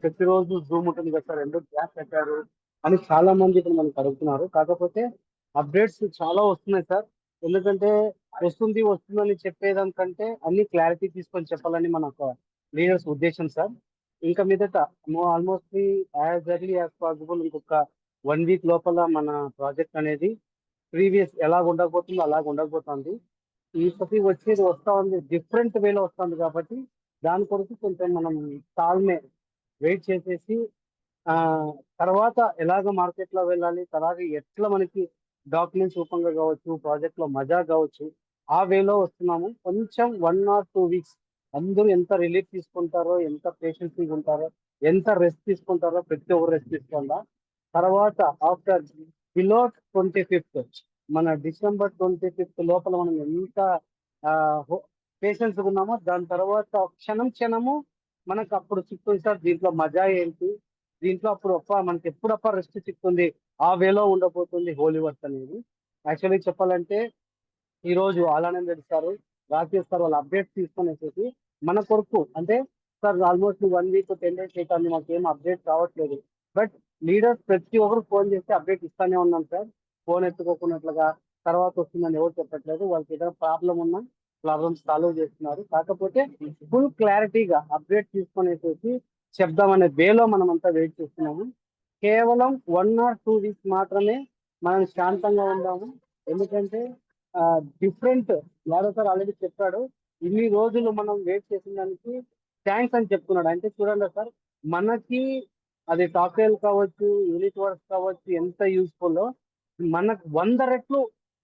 ప్రతిరోజు జూమ్ ఉంటుంది కదా సార్, ఎందుకు గ్యాప్ పెట్టారు అని చాలా మంది ఇప్పుడు మనకు అడుగుతున్నారు. కాకపోతే అప్డేట్స్ చాలా వస్తున్నాయి సార్. ఎందుకంటే వస్తుందని చెప్పేదానికంటే అన్ని క్లారిటీ తీసుకొని చెప్పాలని మన లీడర్స్ ఉద్దేశం సార్. ఇంకా మీదట almost as early as possible ఇంకొక 1 వీక్ లోపల మన ప్రాజెక్ట్ అనేది ప్రీవియస్ ఎలా ఉండకపోతుందో అలాగ ఉండకపోతుంది. వచ్చేది వస్తా ఉంది, డిఫరెంట్ వేలో వస్తుంది కాబట్టి దాని కొరకు కొంచెం మనం తాಳ್మే వెయిట్ చేసేసి ఆ తర్వాత ఎలాగ మార్కెట్ లో వెళ్ళాలి, తర్వాత ఎట్లా మనకి డాక్యుమెంట్స్ రూపంగా కావచ్చు, ప్రాజెక్ట్ లో మజా కావచ్చు, ఆ వేలో వస్తున్నాము. కొంచెం 1 or 2 వీక్స్ అందరూ ఎంత రిలీఫ్ తీసుకుంటారో, ఎంత పేషెన్స్ ఉంటారో, ఎంత రెస్ట్ తీసుకుంటారో ప్రతి ఒక్కరు రెస్ట్ తీసుకోవాలా. తర్వాత ఆఫ్టర్ బిలో 25th, మన డిసెంబర్ 25th లోపల మనం ఎంత పేషెన్స్ ఉన్నామో దాని తర్వాత క్షణం క్షణము మనకు అప్పుడు చిక్కుతుంది సార్. దీంట్లో మజా ఏంటి, దీంట్లో అప్పుడు మనకి ఎప్పుడప్ప రెస్ట్ చిక్కుంది, ఆ వేలో ఉండబోతుంది హోలీ వర్క్ అనేది. యాక్చువల్లీ చెప్పాలంటే ఈ రోజు ఆలానంద్ రెడ్డి సార్, రాకేష్ సార్ వాళ్ళ అప్డేట్స్ తీసుకునేసి మన కొరకు అంటే సార్ ఆల్మోస్ట్ 1 వీక్ 10 days అవుతుంది, మాకు ఏం అప్డేట్ రావట్లేదు. బట్ లీడర్స్ ప్రతి ఒక్కరు ఫోన్ చేస్తే అప్డేట్ ఇస్తానే ఉన్నాం సార్. ఫోన్ ఎత్తుకోకున్నట్లుగా తర్వాత వస్తుందని ఎవరు చెప్పట్లేదు. వాళ్ళకి ఏదైనా ప్రాబ్లమ్స్ సాల్వ్ చేస్తున్నారు. కాకపోతే ఫుల్ క్లారిటీగా అప్డేట్ తీసుకునేసి చెప్దామనే వేలో మనం అంతా వెయిట్ చేస్తున్నాము. కేవలం 1 or 2 వీక్స్ మాత్రమే మనం శాంతంగా ఉందాము. ఎందుకంటే డిఫరెంట్ యాదవ్ సార్ ఆల్రెడీ చెప్పాడు, ఇన్ని రోజులు మనం వెయిట్ చేసిన దానికి థ్యాంక్స్ అని చెప్తున్నాడు. అంటే చూడండి సార్, మనకి అది సాఫ్ట్వేర్ కావచ్చు, యూనిట్ వర్క్స్ కావచ్చు, ఎంత యూస్ఫుల్ మనకు 100 రెట్లు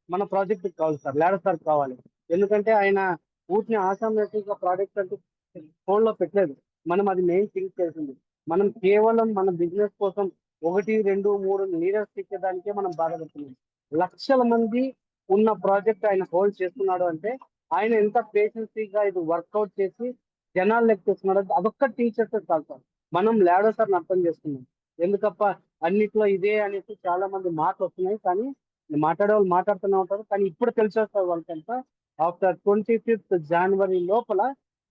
మన ప్రాజెక్ట్ కావాలి సార్, యాదవ్ సార్ కావాలి. ఎందుకంటే ఆయన ఊరిని ఆసామేటిక్గా ప్రాజెక్ట్ అంటే ఫోన్ లో పెట్టలేదు, మనం అది మెయిన్ థింక్ చేసింది. మనం కేవలం మన బిజినెస్ కోసం 1, 2, 3 లీడర్స్ ఇచ్చేదానికే మనం బాధపడుతున్నాం. లక్షల మంది ఉన్న ప్రాజెక్ట్ ఆయన హోల్డ్ చేస్తున్నాడు అంటే ఆయన ఎంత పేషెన్సీగా ఇది వర్కౌట్ చేసి జనాలు లెక్కేస్తున్నాడు. అదొక్క టీచర్స్ చాలు సార్. మనం లాడో సార్ని అర్థం చేసుకున్నాం. ఎందుకప్ప అన్నిట్లో ఇదే అనేసి చాలా మంది మాటలు వస్తున్నాయి, కానీ మాట్లాడే వాళ్ళు మాట్లాడుతూనే ఉంటారు. కానీ ఇప్పుడు తెలిసేస్తారు వాళ్ళకంతా ఆఫ్టర్ 25th January లోపల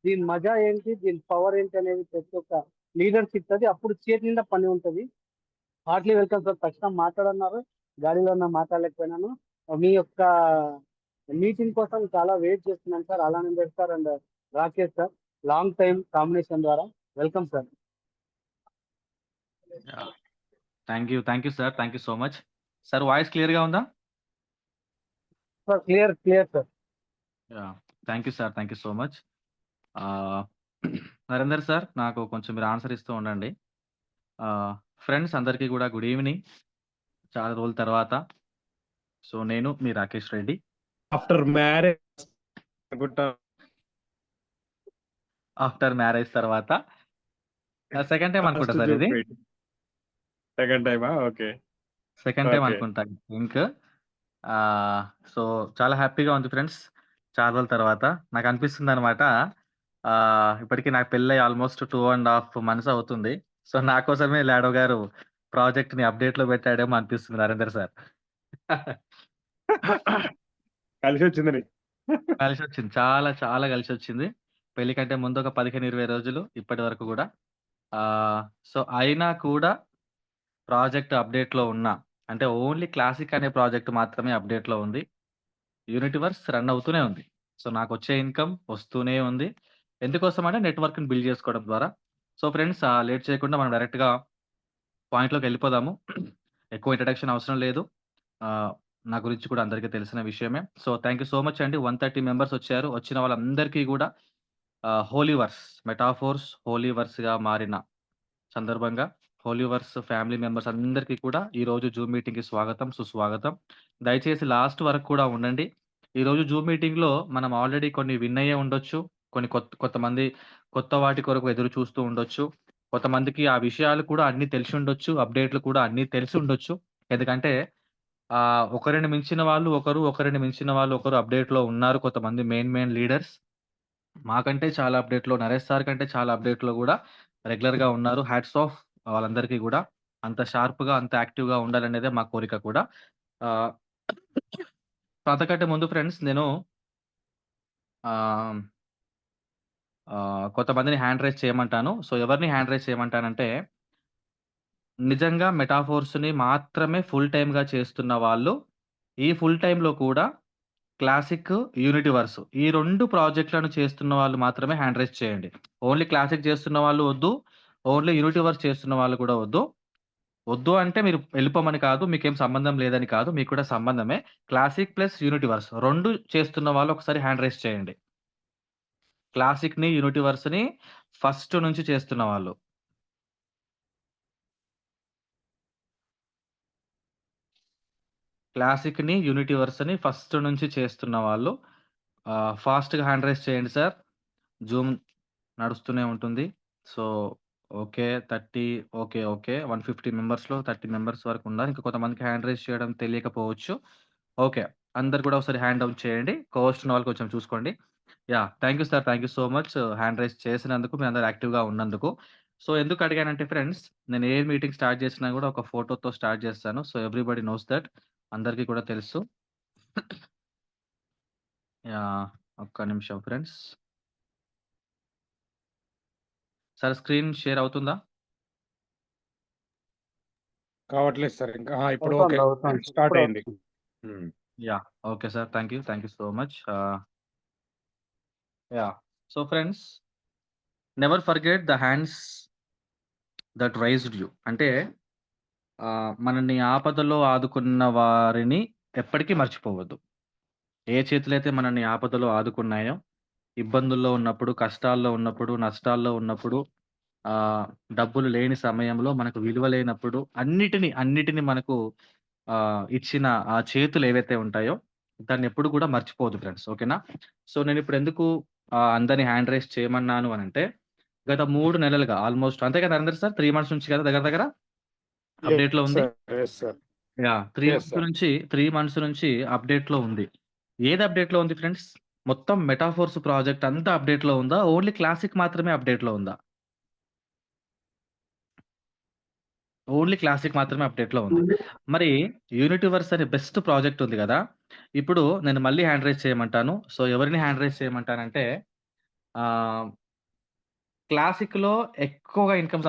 దీని మజా ఏంటి, దీని పవర్ ఏంటి అనేది ప్రతి ఒక్క లీడర్స్ ఇస్తుంది. అప్పుడు చేతి నిండా పని ఉంటుంది. Heartly welcome sir. ఖచ్చితంగా మాట్లాడన్నారు, గాడిలో ఉన్న మాట్లాడలేకపోయినాను. మీ యొక్క మీటింగ్ కోసం చాలా వెయిట్ చేస్తున్నాను sir. Anand sir and Rakesh sir, long time combination ద్వారా welcome sir. Thank you sir, thank you so much sir. Voice క్లియర్గా ఉందా? Sir clear sir. Thank you sir, thank you so much. Narender sir, నాకు కొంచెం మీరు answer ఇస్తూ ఉండండి. Friends అందరికీ కూడా గుడ్ ఈవినింగ్, చాలా రోజుల తర్వాత. సో నేను మీ రాకేష్ రెడ్డి. ఆఫ్టర్ మ్యారేజ్ తర్వాత సెకండ్ టైం అనుకుంటా సార్ ఇది. సెకండ్ టైమా? Okay, second time okay. అనుకుంటా థింక్. సో చాలా హ్యాపీగా ఉంది ఫ్రెండ్స్, చాలా రోజుల తర్వాత. నాకు అనిపిస్తుంది అనమాట, ఇప్పటికీ నాకు పెళ్ళి ఆల్మోస్ట్ 2.5 months అవుతుంది. సో నా కోసమే లాడో గారు ప్రాజెక్ట్ ని అప్డేట్ లో పెట్టాడేమో అనిపిస్తుంది నరేందర్ సార్. కలిసి వచ్చింది, కలిసి వచ్చింది, చాలా చాలా కలిసి వచ్చింది. పెళ్లి కంటే ముందు ఒక 15-20 రోజులు ఇప్పటి వరకు కూడా. సో అయినా కూడా ప్రాజెక్ట్ అప్డేట్ లో ఉన్నా, అంటే ఓన్లీ క్లాసిక్ అనే ప్రాజెక్ట్ మాత్రమే అప్డేట్ లో ఉంది. యూనిట్ వర్క్స్ రన్ అవుతూనే ఉంది. సో నాకు వచ్చే ఇన్కమ్ వస్తూనే ఉంది. ఎందుకోసం అంటే నెట్వర్క్ ని బిల్డ్ చేసుకోవడం ద్వారా. సో ఫ్రెండ్స్, లేట్ చేయకుండా మనం డైరెక్ట్ గా పాయింట్ లోకి వెళ్ళిపోదాము. ఎక్కువ ఇంట్రడక్షన్ అవసరం లేదు, నా గురించి కూడా అందరికీ తెలిసిన విషయమే. So thank you so much అండి. 130 మెంబర్స్ వచ్చారు. వచ్చిన వాళ్ళందరికీ కూడా holy verse metaphors holy verse గా మారిన సందర్భంగా హోలీ వర్స్ ఫ్యామిలీ మెంబర్స్ అందరికీ కూడా ఈ రోజు జూమ్ మీటింగ్ కి స్వాగతం, సుస్వాగతం. దయచేసి లాస్ట్ వరకు కూడా ఉండండి. ఈ రోజు జూమ్ మీటింగ్ లో మనం ఆల్రెడీ కొన్ని విన్ అయ్యే ఉండొచ్చు, కొన్ని కొంతమంది కొత్త వాటి కొరకు ఎదురు చూస్తూ ఉండొచ్చు, కొంతమందికి ఆ విషయాలు కూడా అన్ని తెలిసి ఉండొచ్చు, అప్డేట్లు కూడా అన్ని తెలిసి ఉండొచ్చు. ఎందుకంటే ఒకరిని మించిన వాళ్ళు ఒకరు అప్డేట్ లో ఉన్నారు. కొంతమంది మెయిన్ లీడర్స్ మాకంటే చాలా అప్డేట్ లో, నరేష్ సార్ కంటే చాలా అప్డేట్ లో కూడా రెగ్యులర్ గా ఉన్నారు. హ్యాట్స్ ఆఫ్ వాళ్ళందరికీ కూడా. అంత షార్ప్ గా, అంత యాక్టివ్ గా ఉండాలనేదే మా కోరిక కూడా. అంతకంటే ముందు ఫ్రెండ్స్, నేను కొంతమందిని హ్యాండ్ రైజ్ చేయమంటాను. సో, ఎవరిని హ్యాండ్ రైజ్ చేయమంటానంటే, నిజంగా మెటాఫోర్స్‌ని మాత్రమే ఫుల్ టైమ్‌గా చేస్తున్న వాళ్ళు, ఈ ఫుల్ టైమ్‌లో కూడా క్లాసిక్, యూనిటీవర్స్ ఈ 2 ప్రాజెక్ట్‌లను చేస్తున్న వాళ్ళు మాత్రమే హ్యాండ్ రైజ్ చేయండి. ఓన్లీ క్లాసిక్ చేస్తున్న వాళ్ళు వద్దు. ఓన్లీ యూనిటీవర్స్ చేస్తున్న వాళ్ళు కూడా వద్దు. వద్దు అంటే మీరు ఎళ్ళిపోమని కాదు. మీకేం సంబంధం లేదని కాదు. మీకు కూడా సంబంధమే. క్లాసిక్ ప్లస్ యూనిటీవర్స్ 2 చేస్తున్న వాళ్ళు ఒకసారి హ్యాండ్ రైజ్ చేయండి. క్లాసిక్‌ని, యూనిటీవర్స్‌ని ఫస్ట్ నుంచి చేస్తున్న వాళ్ళు. క్లాసిక్‌ని, యూనిటీవర్స్‌ని ఫస్ట్ నుంచి చేస్తున్న వాళ్ళు ఫాస్ట్‌గా హ్యాండ్ రైజ్ చేయండి సార్. జూమ్ నడుస్తూనే ఉంటుంది. So, okay. 30 ఓకే. ఓకే. 150 మెంబర్స్‌లో 30 మెంబర్స్ వరకు ఉన్నారు. ఇంకా కొంతమందికి హ్యాండ్ రైజ్ చేయడం తెలియకపోవచ్చు. ఓకే. అందరూ కూడా ఒకసారి హ్యాండ్ డౌన్ చేయండి. కోహోస్ట్ ఉన్న వాళ్ళు కొంచెం చూసుకోండి. Yeah! Thank you sir. Thank you so much hand raise చేసినందుకు, మీరందరూ యాక్టివ్‌గా ఉన్నందుకు. సో, ఎందుకు అడిగానంటే ఫ్రెండ్స్, నేను ఏ మీటింగ్ స్టార్ట్ చేసినా కూడా ఒక ఫోటోతో స్టార్ట్ చేస్తాను. సో, ఎవ్రీబడీ నోస్ థట్ అందరికీ కూడా తెలుసు. యాహ్! ఒక్క నిమిషం ఫ్రెండ్స్. సార్ స్క్రీన్ షేర్ అవుతుందా? కావట్లేదు సార్ ఇంకా. ఇప్పుడు ఓకే. అవుతోంది. స్టార్ట్ ఇప్పుడు అయింది. అవుతుంది. హ్మ్. Yeah! Okay sir. Thank you. Thank you so much. Yeah! So friends, never forget the hands that raised you. అంటే మనల్ని ఆపదలో ఆదుకున్న వారిని ఎప్పటికీ మర్చిపోవద్దు. ఏ చేతులైతే మనల్ని ఆపదలో ఆదుకున్నాయో, ఇబ్బందుల్లో ఉన్నప్పుడు, కష్టాల్లో ఉన్నప్పుడు, నష్టాల్లో ఉన్నప్పుడు, ఆహ్, డబ్బులు లేని సమయంలో, మనకు విలువ లేనప్పుడు అన్నిటిని మనకు ఇచ్చిన ఆ చేతులేవైతే ఉంటాయో, దాన్నెప్పుడు కూడా మర్చిపోవద్దు ఫ్రెండ్స్. ఓకేనా? సో, నేనిప్పుడు ఎందుకు అందరిని హ్యాండ్ రైజ్ చేయమన్నాను అనంటే, గత 3 నెలలుగా ఆల్‌మోస్ట్ అంతే కదా నరేందర్ సార్? 3 మంత్స్ నుంచి కదా దగ్గర దగ్గర అప్‌డేట్‌లో యెస్ ఉంది? Sir. Yes sir. Yeah! 3 yes months sir. నుంచి 3 మంత్స్ నుంచి అప్‌డేట్‌లో ఉంది. ఏది అప్‌డేట్‌లో ఉంది ఫ్రెండ్స్? మొత్తం మెటాఫోర్స్ ప్రాజెక్ట్ అంతా అప్‌డేట్‌లో ఉందా? ఓన్లీ క్లాసిక్ మాత్రమే అప్‌డేట్‌లో ఉందా? ఓన్లీ క్లాసిక్ మాత్రమే అప్‌డేట్‌లో ఉంది. మరి యూనిటీవర్స్ అనే బెస్ట్ ప్రాజెక్ట్ ఉంది గదా! ఇప్పుడు నేను మళ్ళీ హ్యాండ్ రైజ్ చేయమంటాను. సో, ఎవరిని హ్యాండ్ రైజ్ చేయమంటానంటే ఆహ్, క్లాసిక్‌లో ఎక్కువగా ఇన్‌కమ్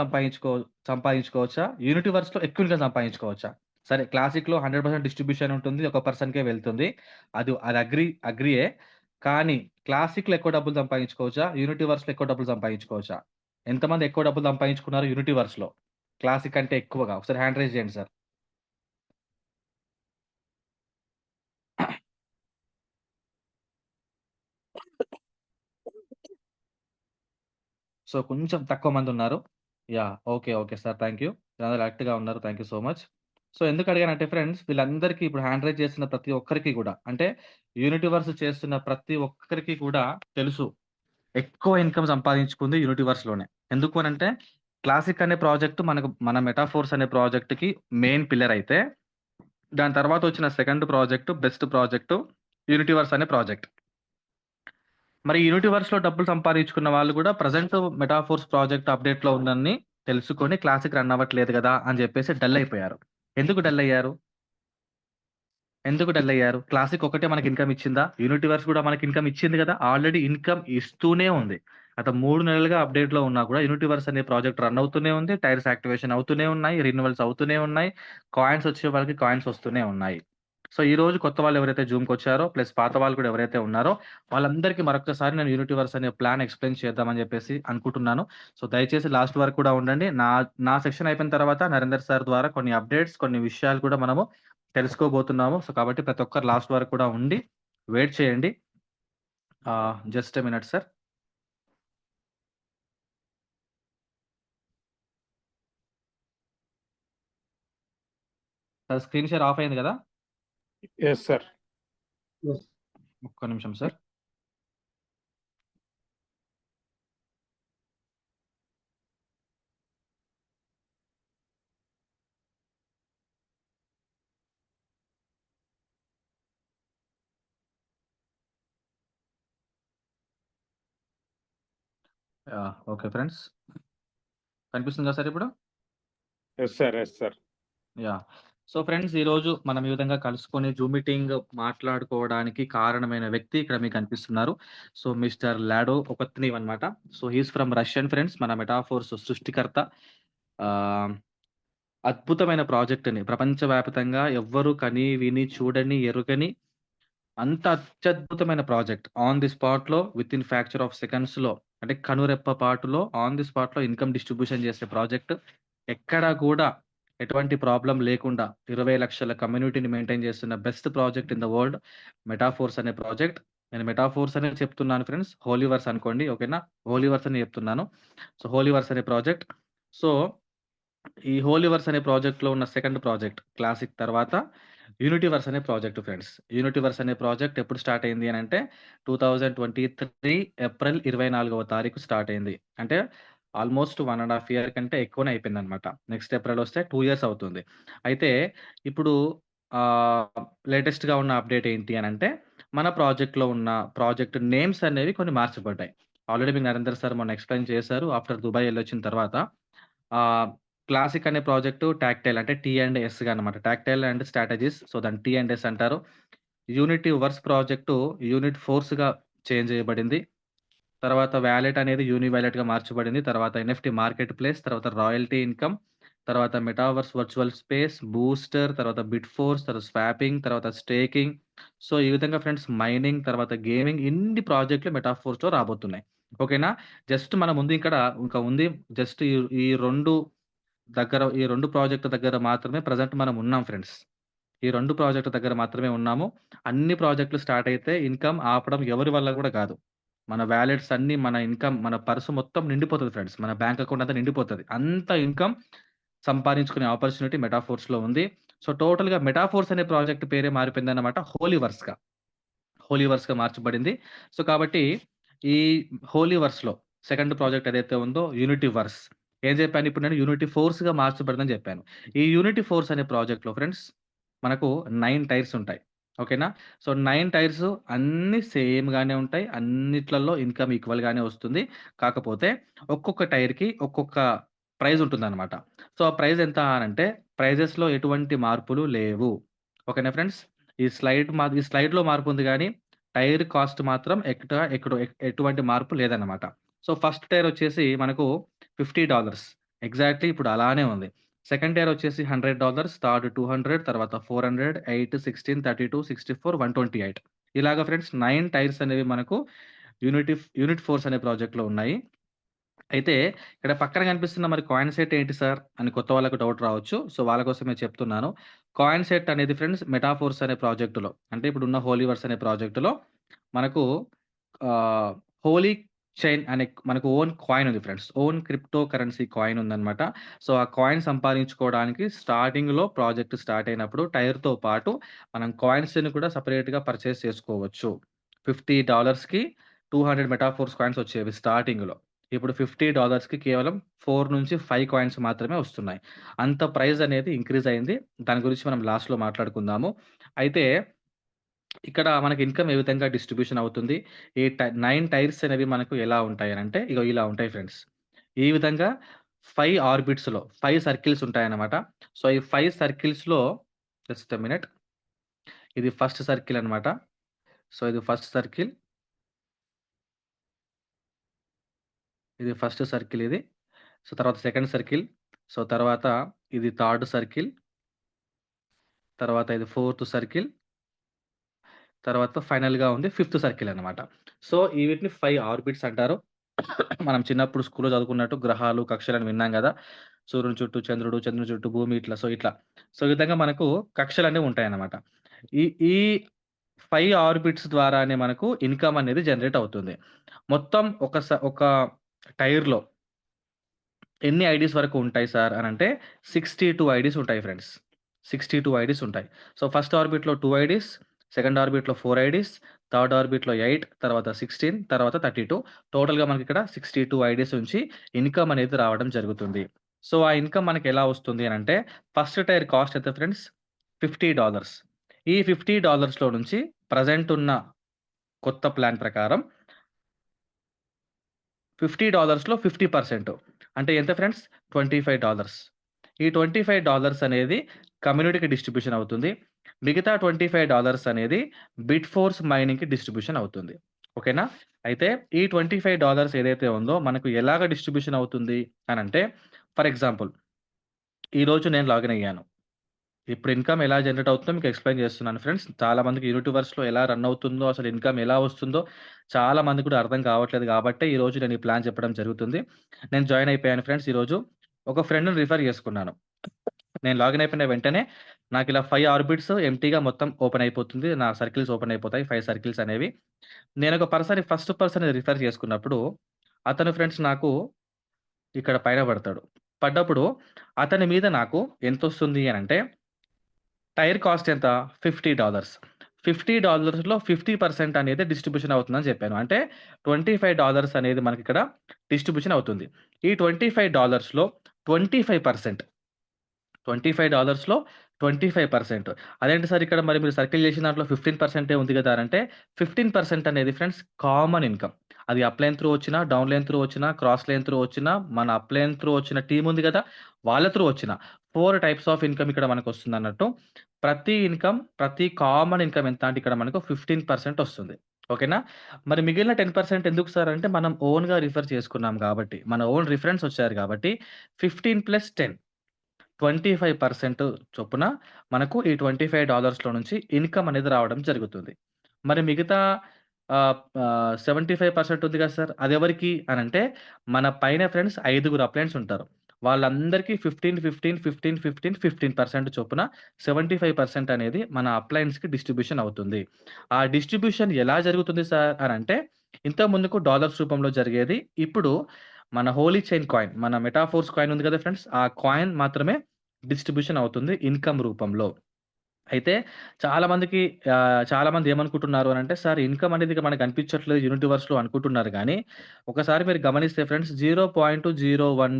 సంపాదించుకోవచ్చా? యూనిటీవర్స్‌లో ఎక్కువ ఇన్‌కమ్ సంపాదించుకోవచ్చా? సరే క్లాసిక్‌లో 100% డిస్ట్రిబ్యూషన్ ఉంటుంది. ఒక పర్సన్‌కే వెళ్తుంది. అది అగ్రీయే. కానీ క్లాసిక్‌లో ఎక్కువ డబ్బులు సంపాదించుకోవచ్చా? యూనిటీవర్స్‌లో ఎక్కువ డబ్బులు సంపాదించుకోవచ్చా? ఎంతమంది ఎక్కువ డబ్బులు సంపాదించుకున్నారు యూనిటీవర్స్‌లో? క్లాసిక్ కంటే ఎక్కువగా? ఒకసారి హ్యాండ్ రైజ్ చేయండి సార్. సో, కొంచెం తక్కువ మందున్నారు. Yeah! Okay. Okay sir. Thank you. మీరందరూ యాక్టివ్‌గా ఉన్నారు. Thank you so much. So, ఎందుకు అడిగానంటే ఫ్రెండ్స్, వీళ్ళందరికీ ఇప్పుడు హ్యాండ్ రైజ్ చేస్తున్న ప్రతి ఒక్కరికి గూడా, అంటే యూనిటీవర్స్ చేస్తున్న ప్రతి ఒక్కరికి కూడా తెలుసు. ఎక్కువ ఇన్‌కమ్ సంపాదించుకుంది యూనిటీవర్స్‌లోనే. ఎందుకు అనంటే, క్లాసిక్ అనే ప్రాజెక్ట్ మన మెటాఫోర్స్ అనే ప్రాజెక్ట్‌కి మెయిన్ పిల్లర్ అయితే, దాని తర్వాత వచ్చిన సెకండ్ ప్రాజెక్ట్, బెస్ట్ ప్రాజెక్ట్ యూనిటీవర్స్ అనే ప్రాజెక్ట్. మరి యూనిటీవర్స్‌లో డబ్బులు సంపాదించుకున్న వాళ్ళు గూడా ప్రెజెంట్ మెటాఫోర్స్ ప్రాజెక్ట్ అప్‌డేట్‌లో ఉందని తెలుసుకొని క్లాసిక్ రన్ అవ్వట్లేదు గదా! అని జెప్పేసి డల్ అయిపోయారు. ఎందుకు డల్ అయ్యారు? ఎందుకు డల్ అయ్యారు? క్లాసిక్ ఒక్కటే మనకి ఇన్‌కమ్ ఇచ్చిందా? యూనిటీవర్స్ గూడా మనకి ఇన్‌కమ్ ఇచ్చింది గదా! ఆల్రెడీ ఇన్‌కమ్ ఇస్తూనే ఉంది. గత 3 నెలలుగా అప్‌డేట్‌లో ఉన్నా కూడా యూనిటీవర్స్ అనే ప్రాజెక్ట్ రన్ అవుతూనే ఉంది. టైర్స్ యాక్టివేషన్ అవుతూనే ఉన్నాయి. రిన్యూవల్స్ అవుతూనే ఉన్నాయి. కాయిన్స్ వచ్చే వాళ్ళకి కాయిన్స్ వస్తూనే ఉన్నాయి. సో, ఈరోజు కొత్త వాళ్ళు ఎవరైతే జూమ్‌కొచ్చారో ప్లస్ పాత వాళ్ళు కూడా ఎవరైతే ఉన్నారో వాళ్ళందరికీ మరొక్కసారి నేను యూనిటీవర్స్ అనే ప్లాన్ ఎక్స్‌ప్లెయిన్ చేద్దామని జెప్పేసి అనుకుంటున్నాను. సో, దయచేసి లాస్ట్ వరకు కూడా ఉండండి. నా సెక్షన్ అయిపోయిన తర్వాత నరేందర్ సార్ ద్వారా కొన్ని అప్‌డేట్స్, కొన్ని విషయాలు కూడా మనము తెలుసుకోబోతున్నాము. సో, కాబట్టి ప్రతి ఒక్కరు లాస్ట్ వరకు కూడా ఉండి వెయిట్ చేయండి. Just a minute sir. Sir screen share of అయింది గదా! Yes sir. యెస్. ఒక్క నిమిషం సార్. Okay friends. కనిపిస్తుందా సార్ ఇప్పుడు? Yes sir. Yes sir. Yeah! So friends ఈరోజు మనం ఈ విధంగా కలుసుకొని జూమ్ మీటింగ్ మాట్లాడుకోవడానికి కారణమైన వ్యక్తి ఇక్కడ మీకు కనిపిస్తున్నారు. సో మిస్టర్ లాడో ఒకత్నీవ్ అన్నమాట. So he is from Russian friends. మన మెటాఫోర్స్ సృష్టికర్త. ఆహ్, అద్భుతమైన ప్రాజెక్ట్‌ని ప్రపంచవ్యాప్తంగా ఎవ్వరు కని, విని, చూడని, ఎరుగని అంత అత్యద్భుతమైన ప్రాజెక్ట్. ఆన్ ది స్పాట్‌లో వితిన్ ఫ్రాక్చర్ ఆఫ్ సెకండ్స్‌లో అంటే కనురెప్ప పాటులో ఆన్ ది స్పాట్‌లో ఇన్‌కమ్ డిస్ట్రిబ్యూషన్ చేసే ప్రాజెక్ట్. ఎక్కడా కూడా ఎటువంటి ప్రాబ్లమ్ లేకుండా 20,00,000 కమ్యూనిటీని మెయింటైన్ చేస్తున్న best project in the world metaphors అనే ప్రాజెక్ట్. నేను మెటాఫోర్స్ అనే చెప్తున్నాను ఫ్రెండ్స్. హోలీవర్స్ అనుకోండి. ఓకేనా? హోలీవర్స్ అని చెప్తున్నాను. సో హోలీవర్స్ అనే ప్రాజెక్ట్. సో ఈ హోలీవర్స్ అనే ప్రాజెక్ట్‌లో ఉన్న సెకండ్ ప్రాజెక్ట్ క్లాసిక్ తర్వాత యూనిటీవర్స్ అనే ప్రాజెక్ట్ ఫ్రెండ్స్. యూనిటీవర్స్ అనే ప్రాజెక్ట్ ఎప్పుడు స్టార్ట్ అయింది అనంటే 2023 ఏప్రిల్ 24వ తారీఖు స్టార్ట్ అయింది. అంటే ఆల్‌మోస్ట్ 1 ½ ఇయర్ కంటే ఎక్కువనే అయిపోయిందన్నమాట. నెక్స్ట్ ఏప్రిల్ వస్తే 2 ఇయర్స్ అవుతుంది. అయితే ఇప్పుడు ఆహ్, లేటెస్ట్‌గా ఉన్న అప్డేట్ ఏంటి అనంటే మన ప్రాజెక్ట్‌లో ఉన్న ప్రాజెక్ట్ నేమ్స్ అనేవి కొన్ని మార్చబడ్డాయి. ఆల్రెడీ మీకు నరేందర్ సార్ మొన్న ఎక్స్‌ప్లెయిన్ చేశారు. ఆఫ్టర్ దుబాయ్ ఎళ్ళొచ్చిన తర్వాత ఆహ్, క్లాసిక్ అనే ప్రాజెక్టు టాక్‌టైల్ అంటే టీ అండ్ ఎస్‌గా అన్నమాట. Tactile and strategies. సో దాన్ని టీ అండ్ ఎస్ అంటారు. యూనిటీ వర్స్ ప్రాజెక్టు యూనిట్ ఫోర్స్‌గా చేంజ్ చేయబడింది. తర్వాత వాలెట్ అనేది యూని వాలెట్‌గా మార్చబడింది. తర్వాత ఎన్ఎఫ్‌టీ మార్కెట్ ప్లేస్, తర్వాత రాయల్టీ ఇన్‌కమ్, తర్వాత మెటావర్స్ వర్చువల్ స్పేస్, బూస్టర్, తర్వాత బిట్ ఫోర్స్, తర్వాత స్వాపింగ్, తర్వాత స్టేకింగ్. సో ఈ విధంగా ఫ్రెండ్స్ మైనింగ్, తర్వాత గేమింగ్ ఇన్ని ప్రాజెక్ట్‌లు మెటాఫోర్స్‌లో రాబోతున్నాయి. ఓకేనా? జస్ట్ మన ముందు ఇక్కడ ఇంకా ఉంది జస్ట్ ఈ 2 ఈ 2 ప్రాజెక్ట్ దగ్గర మాత్రమే ప్రెజెంట్ మనం ఉన్నాం ఫ్రెండ్స్. ఈ 2 ప్రాజెక్ట్ దగ్గర మాత్రమే ఉన్నాము. అన్ని ప్రాజెక్ట్‌లు స్టార్ట్ అయితే ఇన్‌కమ్ ఆపడం ఎవరి వల్ల గూడా గాదు. మన వాలెట్స్ అన్నీ మన ఇన్‌కమ్ మన పర్స్ మొత్తం నిండిపోతది ఫ్రెండ్స్. మన బ్యాంక్ అకౌంట్ అంతా నిండిపోతది. అంత ఇన్‌కమ్ సంపాదించుకునే ఆపర్చునిటీ మెటాఫోర్స్‌లో ఉంది. సో, టోటల్‌గా మెటాఫోర్స్ అనే ప్రాజెక్ట్ పేరే మారిపోయిందన్నమాట హోలీవర్స్‌గా. హోలీవర్స్‌గా మార్చబడింది. సో, కాబట్టి ఈ హోలీవర్స్‌లో సెకండ్ ప్రాజెక్ట్ ఏదైతే ఉందో యూనిటీవర్స్. ఏం జెప్పాను ఇప్పుడు నేను యూనిటీ ఫోర్స్‌గా మార్చబడిందని జెప్పాను. ఈ యూనిటీ ఫోర్స్ అనే ప్రాజెక్ట్‌లో ఫ్రెండ్స్ మనకు 9 టైర్స్ ఉంటాయి. ఓకేనా? సో, 9 టైర్స్ అన్నీ సేమ్‌గానే ఉంటాయి. అన్నిట్లల్లో ఇన్‌కమ్ ఈక్వల్‌గానే వస్తుంది. కాకపోతే ఒక్కొక్క టైర్‌కి ఒక్కొక్క ప్రైజ్ ఉంటుందన్నమాట. సో, ఆ ప్రైజ్ ఎంత అనంటే ప్రైజెస్‌లో ఎటువంటి మార్పులు లేవు. ఓకేనా ఫ్రెండ్స్? ఈ స్లైడ్‌లో మార్పుంది గానీ టైర్ కాస్ట్ మాత్రం ఎటువంటి మార్పు లేదన్నమాట. సో, ఫస్ట్ టైర్ వచ్చేసి మనకు $50 ఎగ్జాక్ట్‌లీ ఇప్పుడు అలానే ఉంది. సెకండ్ టైర్ వచ్చేసి $100, థర్డ్ 200, తర్వాత 400, 8, 16, 32, 64, 128 ఇలాగ ఫ్రెండ్స్ 9 టైర్స్ అనేవి మనకు యూనిట్ ఫోర్స్ అనే ప్రాజెక్ట్‌లో ఉన్నాయి. అయితే ఇక్కడ పక్కన కనిపిస్తున్న మరి కాయిన్ సెట్ ఏంటి సార్? అని కొత్త వాళ్ళకి డౌట్ రావచ్చు. సో, వాళ్ళ కోసమే చెప్తున్నాను. కాయిన్ సెట్ అనేది ఫ్రెండ్స్ మెటాఫోర్స్ అనే ప్రాజెక్ట్‌లో అంటే ఇప్పుడున్న హోలీవర్స్ అనే ప్రాజెక్ట్‌లో మనకు ఆహ్, హోలీ చైన్ అనే మనకు ఓన్ కాయిన్ ఉంది friends. Own crypto currency coin ఉందన్నమాట. సో, ఆ కాయిన్ సంపాదించుకోవడానికి స్టార్టింగ్‌లో ప్రాజెక్ట్ స్టార్ట్ అయినప్పుడు టైర్‌తో పాటు మనం కాయిన్స్‌ని కూడా సెపరేట్‌గా పర్చేజ్ చేసుకోవచ్చు. $50కి 200 మెటాఫోర్స్ కాయిన్స్ వచ్చేవి స్టార్టింగ్‌లో. ఇప్పుడు $50కి కేవలం 4-5 కాయిన్స్ మాత్రమే వస్తున్నాయి. అంత ప్రైస్ అనేది ఇంక్రీజ్ అయింది. దాని గురించి మనం లాస్ట్‌లో మాట్లాడుకుందాము. అయితే ఇక్కడ మనకి ఇన్‌కమ్ ఏ విధంగా డిస్ట్రిబ్యూషన్ అవుతుంది? ఈ 9 టైర్స్ అనేవి మనకు ఎలా ఉంటాయనంటే, ఇగో ఇలా ఉంటాయి ఫ్రెండ్స్. ఈ విధంగా 5 ఆర్బిట్స్‌లో 5 సర్కిల్స్ ఉంటాయన్నమాట. సో, ఈ 5 సర్కిల్స్‌లో జస్ట్ ఎ మినిట్. ఇది ఫస్ట్ సర్కిల్ అన్నమాట. సో, ఇది ఫస్ట్ సర్కిల్. ఇది ఫస్ట్ సర్కిల్ ఇది. సో, తర్వాత సెకండ్ సర్కిల్. సో, తర్వాత ఇది థర్డ్ సర్కిల్. తర్వాత ఇది ఫోర్త్ సర్కిల్. తర్వాత ఫైనల్‌గా ఉంది ఫిఫ్త్ సర్కిల్ అన్నమాట. సో, ఈ వీటిని 5 ఆర్బిట్స్ అంటారు. మనం చిన్నప్పుడు స్కూల్‌లో చదువుకున్నట్టు గ్రహాలు, కక్షలని విన్నాం గదా! సూర్యుని చుట్టూ చంద్రుడు, చంద్రుని చుట్టూ భూమి ఇట్లా. సో, ఈ విధంగా మనకు కక్షలనేవి ఉంటాయన్నమాట. ఈ ఈ 5 ఆర్బిట్స్ ద్వారానే మనకు ఇన్‌కమ్ అనేది జనరేట్ అవుతుంది. మొత్తం ఒక టైర్‌లో ఎన్ని ఐడీస్ వరకు ఉంటాయి సార్ అనంటే 62 ఐడీస్ ఉంటాయి ఫ్రెండ్స్. 62 ఐడీస్ ఉంటాయి. సో, ఫస్ట్ ఆర్బిట్‌లో 2 ఐడీస్, సెకండ్ ఆర్బిట్‌లో 4 ఐడీస్, థర్డ్ ఆర్బిట్‌లో 8, తర్వాత 16, తర్వాత 32 టోటల్‌గా మనకిక్కడ 62 ఐడీస్ నుంచి ఇన్‌కమ్ అనేది రావడం జరుగుతుంది. సో, ఆ ఇన్‌కమ్ మనకెలా వస్తుంది అనంటే ఫస్ట్ టైర్ కాస్ట్ ఎంత ఫ్రెండ్స్? $50 ఈ $50లో నుంచి ప్రెజెంట్ ఉన్న కొత్త ప్లాన్ ప్రకారం $50లో 50% అంటే ఎంత ఫ్రెండ్స్? $25 ఈ $25 అనేది కమ్యూనిటీకి డిస్ట్రిబ్యూషన్ అవుతుంది. మిగతా $25 అనేది బిట్‌ఫోర్స్ మైనింగ్‌కి డిస్ట్రిబ్యూషన్ అవుతుంది. ఓకేనా? అయితే ఈ $25 ఏదైతే ఉందో మనకు ఎలాగా డిస్ట్రిబ్యూషన్ అవుతుంది అనంటే, ఫర్ ఎగ్జాంపుల్ ఈరోజు నేను లాగిన్ అయ్యాను. ఇప్పుడు ఇన్‌కమ్ ఎలా జనరేట్ అవుతుందో మీకు ఎక్స్‌ప్లెయిన్ చేస్తున్నాను ఫ్రెండ్స్. చాలా మందికి యూనివర్స్‌లో ఎలా రన్ అవుతుందో, అసలు ఇన్‌కమ్ ఎలా వస్తుందో చాలా మందికి కూడా అర్థం కావట్లేదు కాబట్టే ఈరోజు నేను ఈ ప్లాన్ చెప్పడం జరుగుతుంది. నేను జాయిన్ అయిపోయాను ఫ్రెండ్స్ ఈరోజు. ఒక ఫ్రెండ్‌ని రిఫర్ చేసుకున్నాను. నేను లాగిన్ అయిపోయిన వెంటనే నాకిలా 5 ఆర్బిట్స్ ఎంప్టీగా మొత్తం ఓపెన్ అయిపోతుంది. నా సర్కిల్స్ ఓపెన్ అయిపోతాయి. 5 సర్కిల్స్ అనేవి. నేనొక ఫస్ట్ పర్సన్‌ని రిఫర్ చేసుకున్నప్పుడు అతను ఫ్రెండ్స్ నాకు ఇక్కడ పైన పడతాడు. పడ్డప్పుడు అతని మీద నాకు ఎంతొస్తుంది అనంటే టైర్ కాస్ట్ ఎంత? $50. $50లో 50% అనేది డిస్ట్రిబ్యూషన్ అవుతుందని చెప్పాను. అంటే $25 అనేది మనకిక్కడ డిస్ట్రిబ్యూషన్ అవుతుంది. ఈ $25లో 25% $25లో 25% అదేంటి సార్ ఇక్కడ మరి మీరు సర్కిల్ చేసిన దాంట్లో 15% ఉంది గదా! అనంటే 15% అనేది ఫ్రెండ్స్ కామన్ ఇన్‌కమ్. అది అప్ లైన్ త్రూ వచ్చినా, డౌన్ లైన్ త్రూ వచ్చినా, క్రాస్ లైన్ త్రూ వచ్చినా, మన అప్ లైన్ త్రూ వచ్చిన టీమ్ ఉంది గదా! వాళ్ళ త్రూ వచ్చిన 4 టైప్స్ ఆఫ్ ఇన్‌కమ్ ఇక్కడ మనకొస్తుందన్నట్టు. ప్రతి కామన్ ఇన్‌కమ్ ఎంత అంటే ఇక్కడ మనకు 15% వస్తుంది. ఓకేనా? మరి మిగిలిన 10% ఎందుకు సార్ అంటే మనం ఓన్‌గా రిఫర్ చేసుకున్నాం గాబట్టి. మన ఓన్ రిఫరెన్స్ వచ్చారు గాబట్టి 15 + 10 25% చొప్పున మనకు ఈ $25లో నుంచి ఇన్‌కమ్ అనేది రావడం జరుగుతుంది. మరి మిగతా 75% ఉంది కదా సార్! అదెవరికి అనంటే మన పైన ఫ్రెండ్స్ ఐదుగురు అప్లయన్స్ ఉంటారు. వాళ్ళందరికీ 15, 15, 15, 15, 15% చొప్పున 75% అనేది మన అప్లయన్స్‌కి డిస్ట్రిబ్యూషన్ అవుతుంది. ఆ డిస్ట్రిబ్యూషన్ ఎలా జరుగుతుంది సార్ అనంటే ఇంతకు ముందుకు డాలర్స్ రూపంలో జరిగేది. ఇప్పుడు మన హోలీ చైన్ కాయిన్, మన మెటాఫోర్స్ కాయిన్ ఉంది కదా ఫ్రెండ్స్! ఆ కాయిన్ మాత్రమే డిస్ట్రిబ్యూషన్ అవుతుంది ఇన్‌కమ్ రూపంలో. అయితే చాలామంది ఏమనుకుంటున్నారు అనంటే, సార్ ఇన్‌కమ్ అనేది ఇక మనకు కనిపించట్లేదు యూనివర్స్‌లో అనుకుంటున్నారు గానీ, ఒకసారి మీరు గమనిస్తే ఫ్రెండ్స్ 0.01,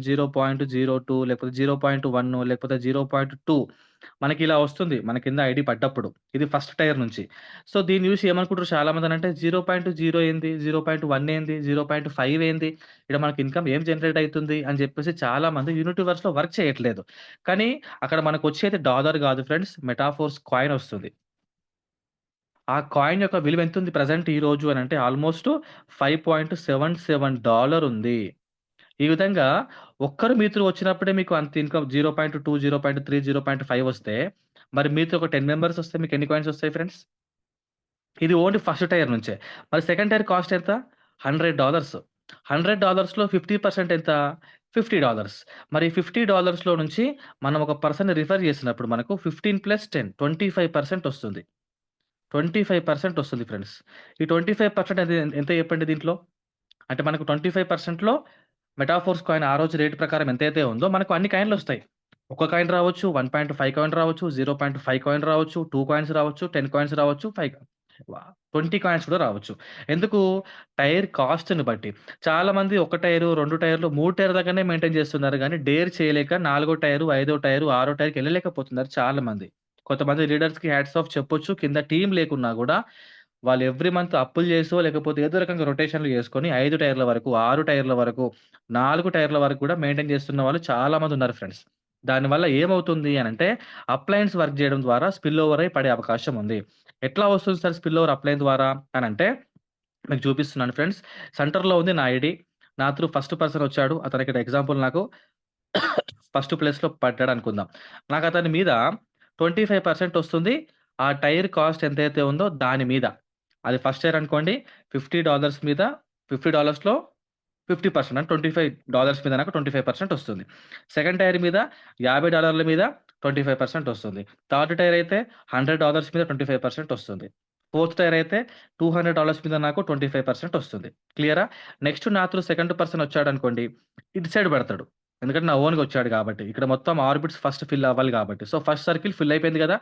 0.02 లేకపోతే 0.1 లేకపోతే 0.2 మనకిలా వస్తుంది. మన కింద ఐడీ పడ్డప్పుడు. ఇది ఫస్ట్ టైర్ నుంచి. సో, దీన్ని చూసి ఏమనుకుంటారు చాలామంది అనంటే 0.0 ఏంది? 0.1 ఏంది? 0.5 ఏంది? ఇక్కడ మనకి ఇన్‌కమ్ ఏం జనరేట్ అయితుంది? అని చెప్పేసి చాలామంది యూనివర్స్‌లో వర్క్ చేయట్లేదు. కానీ అక్కడ మనకొచ్చేది డాలర్ గాదు ఫ్రెండ్స్. మెటాఫోర్స్ కాయిన్ ఒస్తుంది. ఆ కాయిన్ యొక్క విలువ ఎంతుంది ప్రెజెంట్ ఈ రోజు అనంటే ఆల్‌మోస్ట్ $5.77 ఉంది. ఈ విధంగా ఒక్కరు మీతో వచ్చినప్పుడే మీకు అంత ఇన్‌కమ్ 0.2, 0.3, 0.5 వస్తే మరి మీతో ఒక 10 మెంబర్స్ వస్తే మీకు ఎన్ని కాయిన్స్ వస్తాయి ఫ్రెండ్స్? ఇది ఓన్లీ ఫస్ట్ టైర్ నుంచే. మరి సెకండ్ టైర్ కాస్ట్ ఎంత? $100. $100లో 50% ఎంత? $50. మరి $50లో నుంచి మనం ఒక పర్సన్‌ని రిఫర్ చేసినప్పుడు మనకు 15 + 10 25% వస్తుంది. 25% వస్తుంది ఫ్రెండ్స్. ఈ 25% అది ఎంత చెప్పండి దీంట్లో? అంటే మనకు 25%లో మెటాఫోర్స్ కాయిన్ ఆ రోజు రేట్ ప్రకారం ఎంతైతే ఉందో మనకు అన్ని కాయిన్‌లొస్తాయి. ఒక కాయిన్ రావచ్చు, 1.5 కాయిన్ రావచ్చు, 0.5 కాయిన్ రావచ్చు, 2 కాయిన్స్ రావచ్చు, 10 కాయిన్స్ రావచ్చు, 20 కాయిన్స్ కూడా రావచ్చు. ఎందుకు? టైర్ కాస్ట్‌ని బట్టి. చాలామంది ఒక టైరు, 2 టైర్లు, 3 టైర్ల దాకానే మెయింటైన్ చేస్తున్నారు గానీ, డేర్ చేయలేక నాలుగో టైరు, ఐదో టైరు, ఆరో టైర్‌కెళ్ళలేకపోతున్నారు చాలామంది. కొంతమంది లీడర్స్‌కి హ్యాట్స్ ఆఫ్ చెప్పొచ్చు. కింద టీమ్ లేకున్నా గూడా వాళ్ళు ఎవ్రీ మంత్ అప్పులు చేసో, లేకపోతే ఏదో రకంగా రొటేషన్‌లు చేసుకొని 5 టైర్ల వరకు, 6 టైర్ల వరకు, 4 టైర్ల వరకు కూడా మెయింటైన్ చేస్తున్న వాళ్ళు చాలా మందున్నారు ఫ్రెండ్స్. దానివల్ల ఏమవుతుంది అనంటే, అప్లయన్స్ వర్క్ చేయడం ద్వారా స్పిల్ ఓవర్ అయి పడే అవకాశం ఉంది. ఎట్లా వస్తుంది సార్ స్పిల్ ఓవర్ అప్లయన్ ద్వారా అనంటే, మీకు చూపిస్తున్నాను ఫ్రెండ్స్. సెంటర్‌లో ఉంది నా ఐడీ. నా త్రూ ఫస్ట్ పర్సన్ వచ్చాడు. అతనిక్కడ ఎగ్జాంపుల్ నాకు ఫస్ట్ ప్లేస్‌లో పడ్డాడనుకుందాం. నాకతని మీద 25% వస్తుంది. ఆ టైర్ కాస్ట్ ఎంతైతే ఉందో దాని మీద. అది ఫస్ట్ టైర్ అనుకోండి. $50 మీద $50లో 50% అంటే $25 మీద నాకు 25% వస్తుంది. సెకండ్ టైర్ మీద $50 మీద 25% వస్తుంది. థర్డ్ టైర్ అయితే $100 మీద 25% వస్తుంది. ఫోర్త్ టైర్ అయితే $200 మీద నాకు 25% వస్తుంది. క్లియరా? నెక్స్ట్ నా త్రూ సెకండ్ పర్సన్ వచ్చాడనుకోండి. ఇటు సైడ్ పెడతాడు. ఎందుకంటే నా ఓన్‌గా వచ్చాడు కాబట్టి. ఇక్కడ మొత్తం ఆర్బిట్స్ ఫస్ట్ ఫిల్ అవ్వాలి కాబట్టి. సో, ఫస్ట్ సర్కిల్ ఫిల్ అయిపోయింది గదా!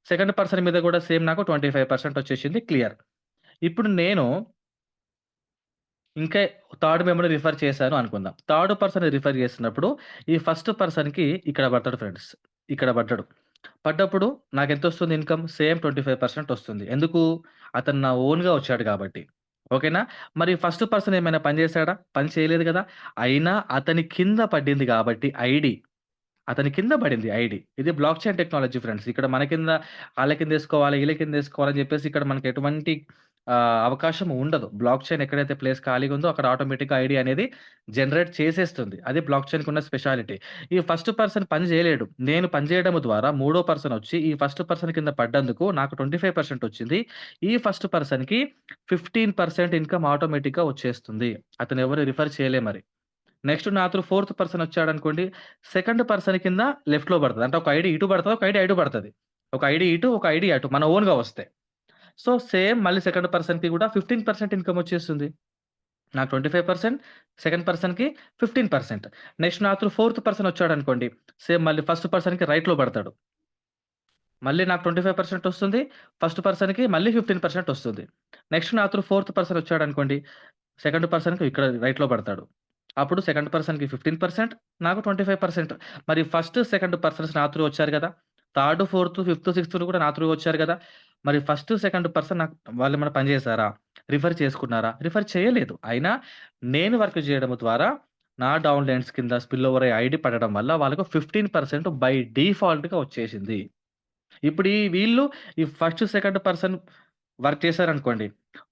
సెకండ్ పర్సన్ మీద గూడా సేమ్ నాకు 25% వచ్చేసింది క్లియర్. ఇప్పుడు నేను ఇంకా థర్డ్ మెంబర్‌ని రిఫర్ చేశాను అనుకుందాం. థర్డ్ పర్సన్‌ని రిఫర్ చేసినప్పుడు ఈ ఫస్ట్ పర్సన్‌కి ఇక్కడ పడతాడు ఫ్రెండ్స్. ఇక్కడ పడ్డాడు. పడ్డప్పుడు నాకెంతొస్తుంది ఇన్‌కమ్? సేమ్ 25% వస్తుంది. ఎందుకు? అతను నా ఓన్‌గా వచ్చాడు కాబట్టి. ఓకేనా? మరి ఫస్ట్ పర్సన్ ఏమైనా పని చేశాడా? పని చేయలేదు గదా! అయినా అతని కింద పడింది గాబట్టి ఐడీ అతని కింద పడింది ఐడీ. ఇది బ్లాక్ చైన్ టెక్నాలజీ ఫ్రెండ్స్. ఇక్కడ మన కింద ఆళ్ళ కిందేసుకోవాలి, ఈళ్ళ కిందేసుకోవాలని జెప్పేసి ఇక్కడ మనకి ఎటువంటి అవకాశం ఉండదు. బ్లాక్ చైన్ ఎక్కడైతే ప్లేస్ ఖాళీగా ఉందో అక్కడ ఆటోమేటిక్‌గా ఐడీ అనేది జనరేట్ చేసేస్తుంది. అది బ్లాక్ చైన్‌కున్న స్పెషాలిటీ. ఈ ఫస్ట్ పర్సన్ పని జేయలేడు. నేను పని జేయడం ద్వారా మూడో పర్సన్ ఒచ్చి ఈ ఫస్ట్ పర్సన్ కింద పడ్డందుకు నాకు 25% వచ్చింది. ఈ ఫస్ట్ పర్సన్‌కి 15% ఇన్‌కమ్ ఆటోమేటిక్‌గా వచ్చేస్తుంది. అతను ఎవరు రిఫర్ చేయలే మరి. నెక్స్ట్ నా త్రూ ఫోర్త్ పర్సన్ వచ్చాడనుకోండి, సెకండ్ పర్సన్ కింద లెఫ్ట్‌లో పడతది. అంటే ఒక ఐడీ ఇటు పడతది, ఒక ఐడీ అటు పడతది. ఒక ఐడీ ఇటు, ఒక ఐడీ అటు మన ఓన్‌గా వస్తే. సో, సేమ్ మళ్ళీ సెకండ్ పర్సన్‌కి కూడా 15% ఇన్‌కమ్ వచ్చేస్తుంది. నాకు 25%, సెకండ్ పర్సన్‌కి 15%. నెక్స్ట్ నా త్రూ ఫోర్త్ పర్సన్ వచ్చాడనుకోండి, సేమ్ మళ్ళీ ఫస్ట్ పర్సన్‌కి రైట్‌లో పడతాడు. మళ్ళీ నాకు 25% వస్తుంది. ఫస్ట్ పర్సన్‌కి మళ్ళీ 15% వస్తుంది. నెక్స్ట్ నా త్రూ ఫోర్త్ పర్సన్ వచ్చాడనుకోండి, సెకండ్ పర్సన్‌కి ఇక్కడ రైట్‌లో పడతాడు. అప్పుడు సెకండ్ పర్సన్‌కి 15% నాకు 25%. మరి ఫస్ట్, సెకండ్ పర్సన్స్ నా త్రూ వచ్చారు గదా! థర్డ్, ఫోర్త్, ఫిఫ్త్, సిక్స్త్ కూడా నా త్రూ వచ్చారు గదా! మరి ఫస్ట్, సెకండ్ పర్సన్ నాకు వాళ్ళేమన్నా పని చేసారా? రిఫర్ చేసుకున్నారా? రిఫర్ చేయలేదు. అయినా నేను వర్క్ చేయడం ద్వారా నా డౌన్‌లైన్స్ కింద స్పిల్ ఓవర్ అయ్యే ఐడీ పడడం వల్ల వాళ్ళకు 15% బై డిఫాల్ట్‌గా వచ్చేసింది. ఇప్పుడు వీళ్ళు ఈ ఫస్ట్, సెకండ్ పర్సన్ వర్క్ చేశారనుకోండి.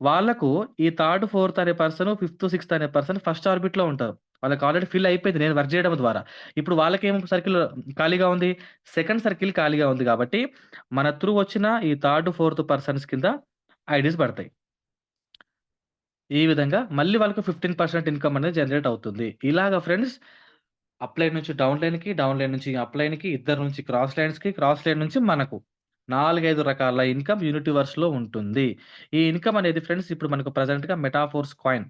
వాళ్ళకు ఈ థర్డ్, ఫోర్త్ అనే పర్సన్, ఫిఫ్త్, సిక్స్త్ అనే పర్సన్ ఫస్ట్ ఆర్బిట్‌లో ఉంటారు. వాళ్ళకి ఆల్రెడీ ఫిల్ అయిపోయింది నేను వర్క్ చేయడం ద్వారా. ఇప్పుడు వాళ్ళకేం సర్కిల్ ఖాళీగా ఉంది. సెకండ్ సర్కిల్ ఖాళీగా ఉంది కాబట్టి, మన త్రూ వచ్చిన ఈ థర్డ్, ఫోర్త్ పర్సన్స్ కింద ఐడీస్ పడతాయి. ఈ విధంగా మళ్ళీ వాళ్ళకి 15% ఇన్‌కమ్ అనేది జనరేట్ అవుతుంది. ఇలాగ ఫ్రెండ్స్ అప్‌లైన్ నుంచి డౌన్ లైన్‌కి, డౌన్ లైన్ నుంచి అప్‌లైన్‌కి, ఇద్దరి నుంచి క్రాస్ లైన్స్‌కి, క్రాస్ లైన్ నుంచి మనకు 4, 5 రకాల ఇన్‌కమ్ యూనివర్స్‌లో ఉంటుంది. ఈ ఇన్‌కమ్ అనేది ఫ్రెండ్స్ ఇప్పుడు మనకు ప్రెజెంట్‌గా మెటాఫోర్స్ కాయిన్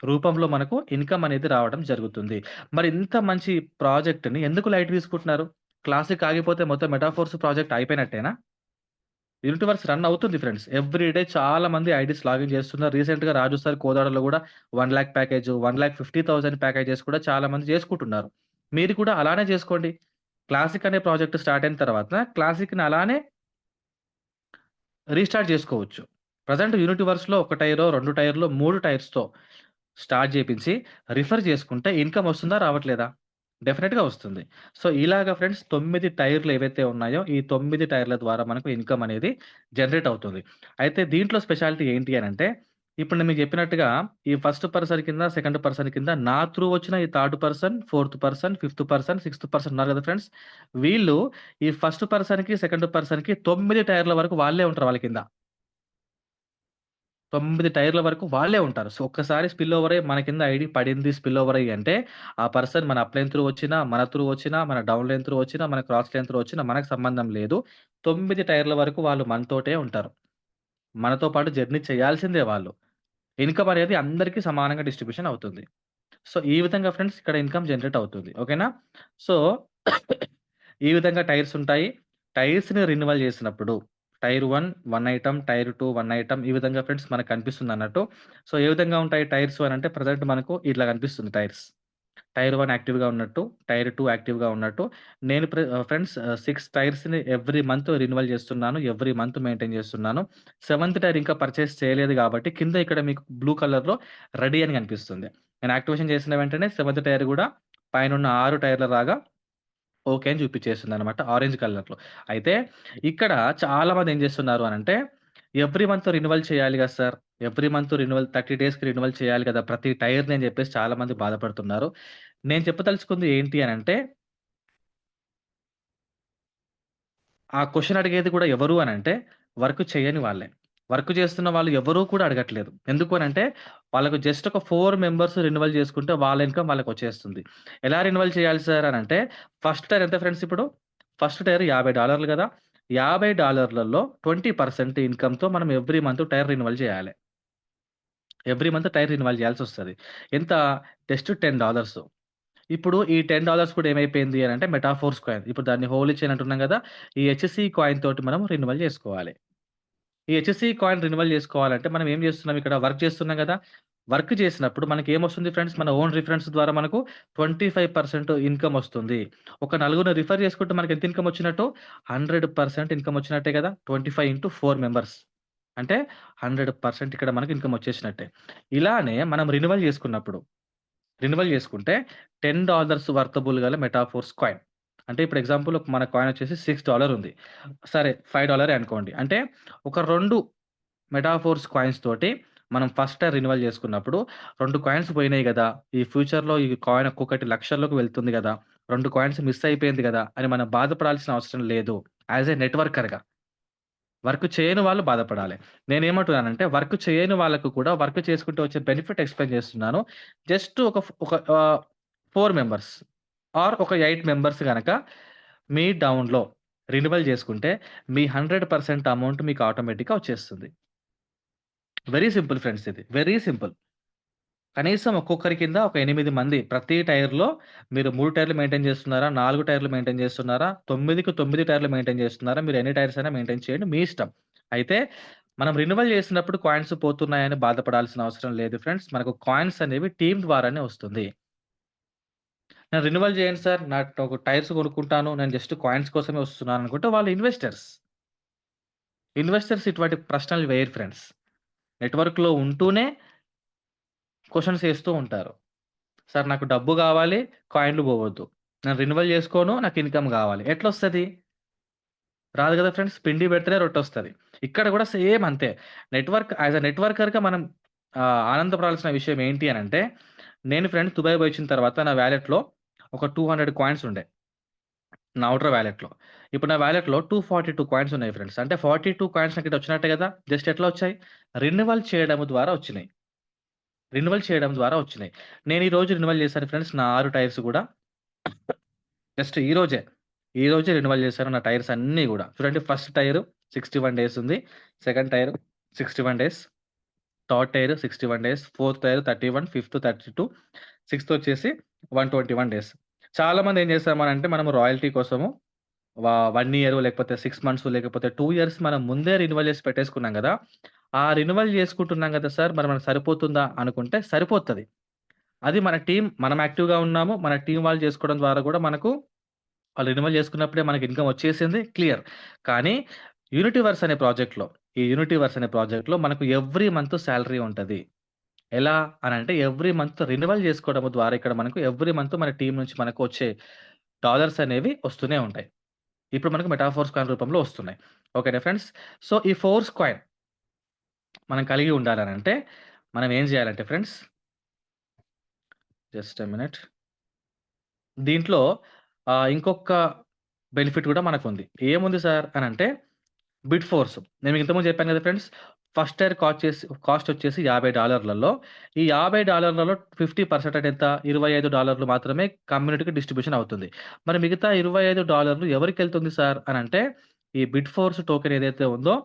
రూపంలో మనకు ఇన్‌కమ్ అనేది రావడం జరుగుతుంది. మరి ఇంత మంచి ప్రాజెక్ట్‌ని ఎందుకు లైట్ తీసుకుంటున్నారు? క్లాసిక్ ఆగిపోతే మొత్తం మెటాఫోర్స్ ప్రాజెక్ట్ అయిపోయినట్టేనా? యూనివర్స్ రన్ అవుతుంది ఫ్రెండ్స్. ఎవ్రీ డే చాలా మంది ఐడీస్ లాగిన్ చేస్తున్నారు. రీసెంట్‌గా 'రాజు సార్' కోదాడలో గూడా 1,00,000 ప్యాకేజ్, 1,50,000 ప్యాకేజెస్ కూడా చాలా మంది చేసుకుంటున్నారు. మీరు కూడా అలానే చేసుకోండి. క్లాసిక్ అనే ప్రాజెక్ట్ స్టార్ట్ అయిన తర్వాత క్లాసిక్‌ని అలానే రీస్టార్ట్ చేసుకోవచ్చు. ప్రెజెంట్ యూనివర్స్‌లో ఒక టైరో, 2 టైర్‌లో, 3 టైర్స్‌తో స్టార్ట్ చేపించి రిఫర్ చేసుకుంటే ఇన్‌కమ్ వస్తుందా? రావట్లేదా? డెఫినెట్‌గా వస్తుంది. సో, ఇలాగ ఫ్రెండ్స్ 9 టైర్‌లు ఏవైతే ఉన్నాయో, ఈ 9 టైర్‌ల ద్వారా మనకు ఇన్‌కమ్ అనేది జనరేట్ అవుతుంది. అయితే దీంట్లో స్పెషాలిటీ ఏంటి అనంటే, ఇప్పుడు నేను మీకు చెప్పినట్టుగా ఈ ఫస్ట్ పర్సన్ కింద, సెకండ్ పర్సన్ కింద నా త్రూ వచ్చిన ఈ third person, fourth person, fifth person, sixth person ఉన్నారు కదా ఫ్రెండ్స్. వీళ్ళు ఈ ఫస్ట్ పర్సన్‌కి, సెకండ్ పర్సన్‌కి 9 టైర్‌ల వరకు వాళ్ళే ఉంటారు వాళ్ళ కింద. 9 టైర్‌ల వరకు వాళ్ళే ఉంటారు. సో, ఒక్కసారి స్పిల్ ఓవర్ అయ్యి మన కింద ఐడీ పడింది స్పిల్ ఓవర్ అయ్యి అంటే, ఆ పర్సన్ మన అప్ లైన్ త్రూ వచ్చినా, మన త్రూ వచ్చినా, మన డౌన్ లైన్ త్రూ వచ్చినా, మన క్రాస్ లైన్ త్రూ వచ్చినా మనకు సంబంధం లేదు. 9 టైర్‌ల వరకు వాళ్ళు మనతోటే ఉంటారు. మనతో పాటు జర్నీ చేయాల్సిందే వాళ్ళు. ఇన్‌కమ్ అనేది అందరికి సమానంగా డిస్ట్రిబ్యూషన్ అవుతుంది. సో, ఈ విధంగా ఫ్రెండ్స్ ఇక్కడ ఇన్‌కమ్ జనరేట్ అవుతుంది. ఓకేనా? సో, ఈ విధంగా టైర్స్ ఉంటాయి. టైర్స్‌ని రెన్యువల్ చేసినప్పుడు టైర్ 1, 1 ఐటెమ్, టైర్ 2, 1 ఐటెమ్ ఈ విధంగా ఫ్రెండ్స్ మనకు కనిపిస్తుందన్నట్టు. సో, ఏ విధంగా ఉంటాయి టైర్స్ అనంటే ప్రెజెంట్ మనకు ఇట్లా కనిపిస్తుంది టైర్స్. టైర్ 1 యాక్టివ్‌గా ఉన్నట్టు, టైర్ 2 యాక్టివ్‌గా ఉన్నట్టు. నేను ఫ్రెండ్స్ 6 టైర్స్‌ని ఎవ్రీ మంత్ రెన్యువల్ చేస్తున్నాను. ఎవ్రీ మంత్ మెయింటైన్ చేస్తున్నాను. సెవెంత్ టైర్ ఇంకా పర్చేస్ చేయలేదు కాబట్టి కింద ఇక్కడ మీకు బ్లూ కలర్‌లో రెడీ అని కనిపిస్తుంది. నేను యాక్టివేషన్ చేసిన వెంటనే సెవెంత్ టైర్ కూడా పైనున్న 6 టైర్ల లాగా ఓకే అని చూపించేస్తుందనమాట ఆరెంజ్ కలర్‌లో. అయితే ఇక్కడ చాలామంది ఏం చేస్తున్నారు అనంటే, ఎవ్రీ మంత్ రెన్యువల్ చేయాలి కదా సార్! ఎవ్రీ మంత్ రెన్యువల్ 30 డేస్‌కి రెన్యువల్ చేయాలి కదా! ప్రతి టైర్‌ని అని చెప్పేసి చాలామంది బాధపడుతున్నారు. నేను చెప్పదలుచుకుంది ఏంటి అనంటే, ఆ క్వెషన్ అడిగేది కూడా ఎవరు అనంటే, వర్క్ చేయని వాళ్ళే. వర్క్ చేస్తున్న వాళ్ళు ఎవరు కూడా అడగట్లేదు. ఎందుకు అనంటే, వాళ్ళకు జస్ట్ ఒక 4 మెంబర్స్ రెన్యువల్ చేసుకుంటే వాళ్ళ ఇన్‌కమ్ వాళ్ళకొచ్చేస్తుంది. ఎలా రెన్యువల్ చేయాలి సార్ అనంటే, ఫస్ట్ టైర్ ఎంత ఫ్రెండ్స్ ఇప్పుడు? ఫస్ట్ టైర్ $50 గదా! $50లలో 20% ఇన్‌కమ్‌తో మనం ఎవ్రీ మంత్ టైర్ రెన్యువల్ చేయాలి. ఎవ్రీ మంత్ టైర్ రెన్యువల్ చేయాల్సొస్తది. ఎంత? జస్ట్ $10. ఇప్పుడు ఈ $10 కూడా ఏమైపోయింది అనంటే మెటాఫోర్స్ కాయిన్. ఇప్పుడు దాన్ని హోలీ చైన్ అంటున్నాం గదా! ఈ హెచ్‌సీ కాయిన్ తోటి మనం రెన్యువల్ జేసుకోవాలి. ఈ హెచ్‌సీ కాయిన్ రెన్యువల్ జేసుకోవాలంటే మనం ఏం జేస్తున్నాం ఇక్కడ వర్క్ చేస్తున్నాం గదా! వర్క్ చేసినప్పుడు మనకేమొస్తుంది ఫ్రెండ్స్ మన ఓన్ రిఫరెన్స్ ద్వారా మనకు 25% ఇన్‌కమ్ ఒస్తుంది. ఒక నలుగురిని రిఫర్ చేసుకుంటే మనకెంత ఇన్‌కమ్ ఒచ్చినట్టు? 100% ఇన్‌కమ్ ఒచ్చినట్టే గదా! 25 ఇంటూ 4 మెంబర్స్. అంటే 100% ఇక్కడ మనకు ఇన్‌కమ్ ఒచ్చేసినట్టే. ఇలానే మనం రెన్యువల్ జేసుకుంటే $10 వర్తబుల్ గల మెటాఫోర్స్ కాయిన్. అంటే ఇప్పుడు ఎగ్జాంపుల్ మన కాయిన్ వచ్చేసి $6 ఉంది. సరే $5 అనుకోండి. అంటే ఒక 2 మెటాఫోర్స్ కాయిన్స్ తోటి మనం ఫస్ట్ టైమ్ రిన్యూవల్ చేసుకున్నప్పుడు 2 కాయిన్స్ పోయినాయి గదా! ఈ ఫ్యూచర్‌లో ఈ కాయిన్ ఒక్కొక్కటి లక్షల్లోకి వెళ్తుంది గదా! 2 కాయిన్స్ మిస్ అయిపోయింది గదా! అని మనం బాధపడాల్సిన అవసరం లేదు. As a నెట్‌వర్కర్‌గా. వర్క్ చేయని వాళ్ళు బాధపడాలి. నేనేమంటున్నానంటే వర్క్ చేయని వాళ్ళకు కూడా వర్క్ చేసుకుంటూ వచ్చే బెనిఫిట్ ఎక్స్‌ప్లెయిన్ చేస్తున్నాను. జస్ట్ ఒక 4 మెంబర్స్ ఆర్ ఒక 8 మెంబర్స్ గనక మీ డౌన్‌లో రిన్యూవల్ చేసుకుంటే మీ 100% అమౌంట్ మీకు ఆటోమేటిక్‌గా వచ్చేస్తుంది. వెరీ సింపుల్ ఫ్రెండ్స్ ఇది. Very simple. కనీసం ఒక్కొక్కరి కింద ఒక 8 మంది ప్రతి టైర్‌లో మీరు 3 టైర్‌లు మెయింటైన్ చేస్తున్నారా? 4 టైర్‌లు మెయింటైన్ చేస్తున్నారా? 9కి 9 టైర్‌లు మెయింటైన్ చేస్తున్నారా? మీరు ఎన్ని టైర్స్ అయినా మెయింటైన్ చేయండి. మీ ఇష్టం. అయితే మనం రిన్యూవల్ చేసినప్పుడు కాయిన్స్ పోతున్నాయని బాధపడాల్సిన అవసరం లేదు ఫ్రెండ్స్. మనకు కాయిన్స్ అనేవి టీమ్ ద్వారానే వస్తుంది. నేను రిన్యూవల్ చేయను సార్. నాకు టైర్స్ కొనుక్కుంటాను. నేను జస్ట్ కాయిన్స్ కోసమే వస్తున్నాను అనుకుంటే వాళ్ళు ఇన్వెస్టర్స్. ఇన్వెస్టర్స్ ఇటువంటి ప్రశ్నలు వేయరు ఫ్రెండ్స్. నెట్‌వర్క్‌లో ఉంటూనే క్వెషన్స్ ఏస్తూ ఉంటారు. సార్ నాకు డబ్బు గావాలి, కాయిన్‌లు పోవద్దు. నేను రిన్యూవల్ చేసుకోను, నాకు ఇన్‌కమ్ గావాలి. ఎట్లొస్తది? రాదు గదా ఫ్రెండ్స్. పిండి పెడితేనే రొట్టొస్తది. ఇక్కడ గూడా సేమ్ అంతే. యాస్ ఎ నెట్‌వర్కర్‌గా మనం ఆనందపడాల్సిన విషయం ఏంటి అనంటే, నేను ఫ్రెండ్స్ దుబాయ్ పోయొచ్చిన తర్వాత నా వాలెట్‌లో ఒక 200 కాయిన్స్ ఉండే. నా ఔటర్ వాలెట్‌లో. ఇప్పుడు నా వాలెట్‌లో 242 కాయిన్స్ ఉన్నాయి ఫ్రెండ్స్. అంటే 42 కాయిన్స్ నాకిటు వచ్చినట్టే గదా! జస్ట్ ఎట్లా వచ్చాయి? రిన్యూవల్ చేయడం ద్వారా వచ్చినాయి. రిన్యూవల్ చేయడం ద్వారా వచ్చినాయి. నేను ఈరోజు రిన్యూవల్ చేశాను ఫ్రెండ్స్ నా 6 టైర్స్ గూడా. జస్ట్ ఈ రోజే రిన్యూవల్ చేశాను నా టైర్స్ అన్నీ గూడా. చూడండి ఫస్ట్ టైరు 61 డేస్ ఉంది. Second tyre 61 days. Third tyre 61 days. Fourth tyre 31, fifth 32, sixth వచ్చేసి 121 డేస్. చాలామంది ఏం చేస్తామనంటే మనం రాయల్టీ కోసము 1 ఇయర్ లేకపోతే 6 మంత్స్ లేకపోతే 2 ఇయర్స్ మనం ముందే రిన్యూవల్ చేసి పెట్టేసుకున్నాం గదా! ఆ రిన్యూవల్ చేసుకుంటున్నాం గదా సార్! మరి మనకు సరిపోతుందా అనుకుంటే సరిపోతది. అది మన టీమ్ మనం యాక్టివ్‌గా ఉన్నాము. మన టీమ్ వాళ్ళు చేసుకోవడం ద్వారా గూడా మనకు వాళ్ళు రిన్యూవల్ చేసుకున్నప్పుడే మనకి ఇన్‌కమ్ వచ్చేసింది క్లియర్. కానీ యూనిటీవర్స్ అనే ప్రాజెక్ట్‌లో, ఈ యూనిటీవర్స్ అనే ప్రాజెక్ట్‌లో మనకు ఎవ్రీ మంత్ సాలరీ ఉంటది. ఎలా అనంటే ఎవ్రీ మంత్ రిన్యూవల్ చేసుకోవడం ద్వారా ఇక్కడ మనకు ఎవ్రీ మంత్ మన టీమ్ నుంచి మనకు వచ్చే డాలర్స్ అనేవి వస్తూనే ఉంటాయి. ఇప్పుడు మనకు మెటాఫోర్స్ కాయిన్ రూపంలో వస్తున్నాయి. ఓకేనా ఫ్రెండ్స్. సో, ఈ ఫోర్స్ కాయిన్ మనం కలిగి ఉండాలనంటే మనం ఏం చేయాలంటే ఫ్రెండ్స్ జస్ట్ ఎ మినిట్. దీంట్లో ఇంకొక బెనిఫిట్ గూడా మనకుంది. ఏముంది సార్ అనంటే బిడ్ ఫోర్స్. నేను మీకు ఇంతకుముందు చెప్పాను గదా ఫ్రెండ్స్. ఫస్ట్ టైర్ కాస్ట్ వచ్చేసి $50 ఈ $50 50% అంటే ఎంత? $25 మాత్రమే కమ్యూనిటీకి డిస్ట్రిబ్యూషన్ అవుతుంది. మరి మిగతా $25 ఎవరికెళ్తుంది సార్ అనంటే, ఈ బిడ్ ఫోర్స్ టోకెన్ ఏదైతే ఉందో,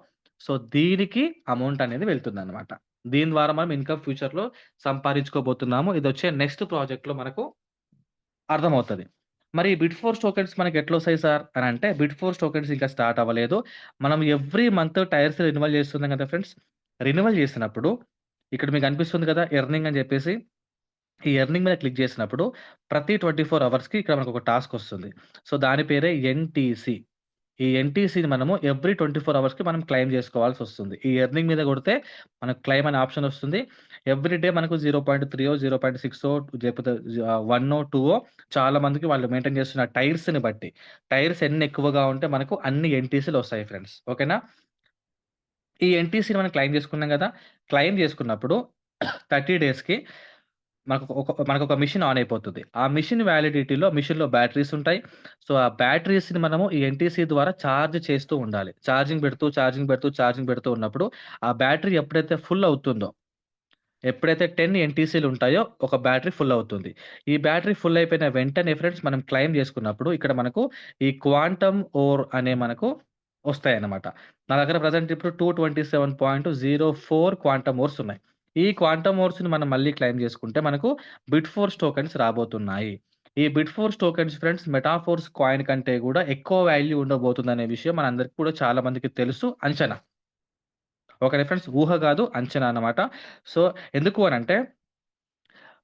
సో, దీనికి అమౌంట్ అనేది వెళ్తుందన్నమాట. దీని ద్వారా మనం ఇన్‌కమ్ ఫ్యూచర్‌లో సంపాదించుకోబోతున్నాము. ఇదొచ్చే నెక్స్ట్ ప్రాజెక్ట్‌లో మనకు అర్థమవుతది. మరి బిడ్ ఫోర్స్ టోకెన్స్ మనకెట్లొస్తాయి సార్ అనంటే, బిడ్ ఫోర్స్ టోకెన్స్ ఇంకా స్టార్ట్ అవ్వలేదు. మనం ఎవ్రీ మంత్ టైర్స్ రెన్యువల్ చేస్తున్నాం కదా ఫ్రెండ్స్. రెన్యువల్ చేసినప్పుడు ఇక్కడ మీకు కనిపిస్తుంది కదా ఎర్నింగ్ అని చెప్పేసి. ఈ ఎర్నింగ్ మీద క్లిక్ చేసినప్పుడు ప్రతి 24 అవర్స్‌కి ఇక్కడ మనకొక టాస్క్ వస్తుంది. సో, దాని పేరే ఎన్‌టీసీ. ఈ ఎన్‌టీసీని మనము ఎవ్రీ 24 అవర్స్‌కి మనం క్లెయిమ్ చేసుకోవాల్సొస్తుంది. ఈ ఎర్నింగ్ మీద కొడితే మనకు క్లెయిమ్ అనే ఆప్షన్ వస్తుంది. ఎవ్రీ డే మనకు 0.3 0.6 లేకపోతే 1 2 చాలా మందికి వాళ్ళు మెయింటైన్ చేస్తున్న టైర్స్‌ని బట్టి. టైర్స్ ఎన్ని ఎక్కువగా ఉంటే మనకు అన్ని ఎన్‌టీసీలు వస్తాయి ఫ్రెండ్స్. ఓకేనా? ఈ ఎన్‌టీసీని మనం క్లెయిమ్ చేసుకున్నాం గదా! క్లెయిమ్ చేసుకున్నప్పుడు 30 డేస్‌కి మనకొక మెషిన్ ఆన్ అయిపోతది. ఆ మెషిన్ వ్యాలిడిటీలో మెషిన్‌లో బ్యాటరీస్ ఉంటాయి. సో, ఆ బ్యాటరీస్‌ని మనము ఈ ఎన్‌టీసీ ద్వారా చార్జ్ చేస్తూ ఉండాలి. ఛార్జింగ్ పెడుతూ ఉన్నప్పుడు ఆ బ్యాటరీ ఎప్పుడైతే ఫుల్ అవుతుందో, ఎప్పుడైతే 10 ఎన్‌టీసీలు ఉంటాయో ఒక బ్యాటరీ ఫుల్ అవుతుంది. ఈ బ్యాటరీ ఫుల్ అయిపోయిన వెంటనే ఫ్రెండ్స్ మనం క్లెయిమ్ చేసుకున్నప్పుడు ఇక్కడ మనకు ఈ క్వాంటమ్ ఓర్ అనే మనకు వస్తాయన్నమాట. నా దగ్గర ప్రెజెంట్ ఇప్పుడు 227.04 క్వాంటమ్ ఓర్స్ ఉన్నాయి. ఈ క్వాంటమ్ ఓర్స్‌ని మనం మళ్ళీ క్లెయిమ్ చేసుకుంటే మనకు బిట్ ఫోర్స్ టోకెన్స్ రాబోతున్నాయి. ఈ bit force tokens friends metaphors coin కంటే గూడా ఎక్కువ వాల్యూ ఉండబోతుందనే విషయం మనందరికి కూడా చాలా మందికి తెలుసు అంచనా. ఓకేనా ఫ్రెండ్స్. ఊహ గాదు అంచనా అన్నమాట. సో, ఎందుకు అనంటే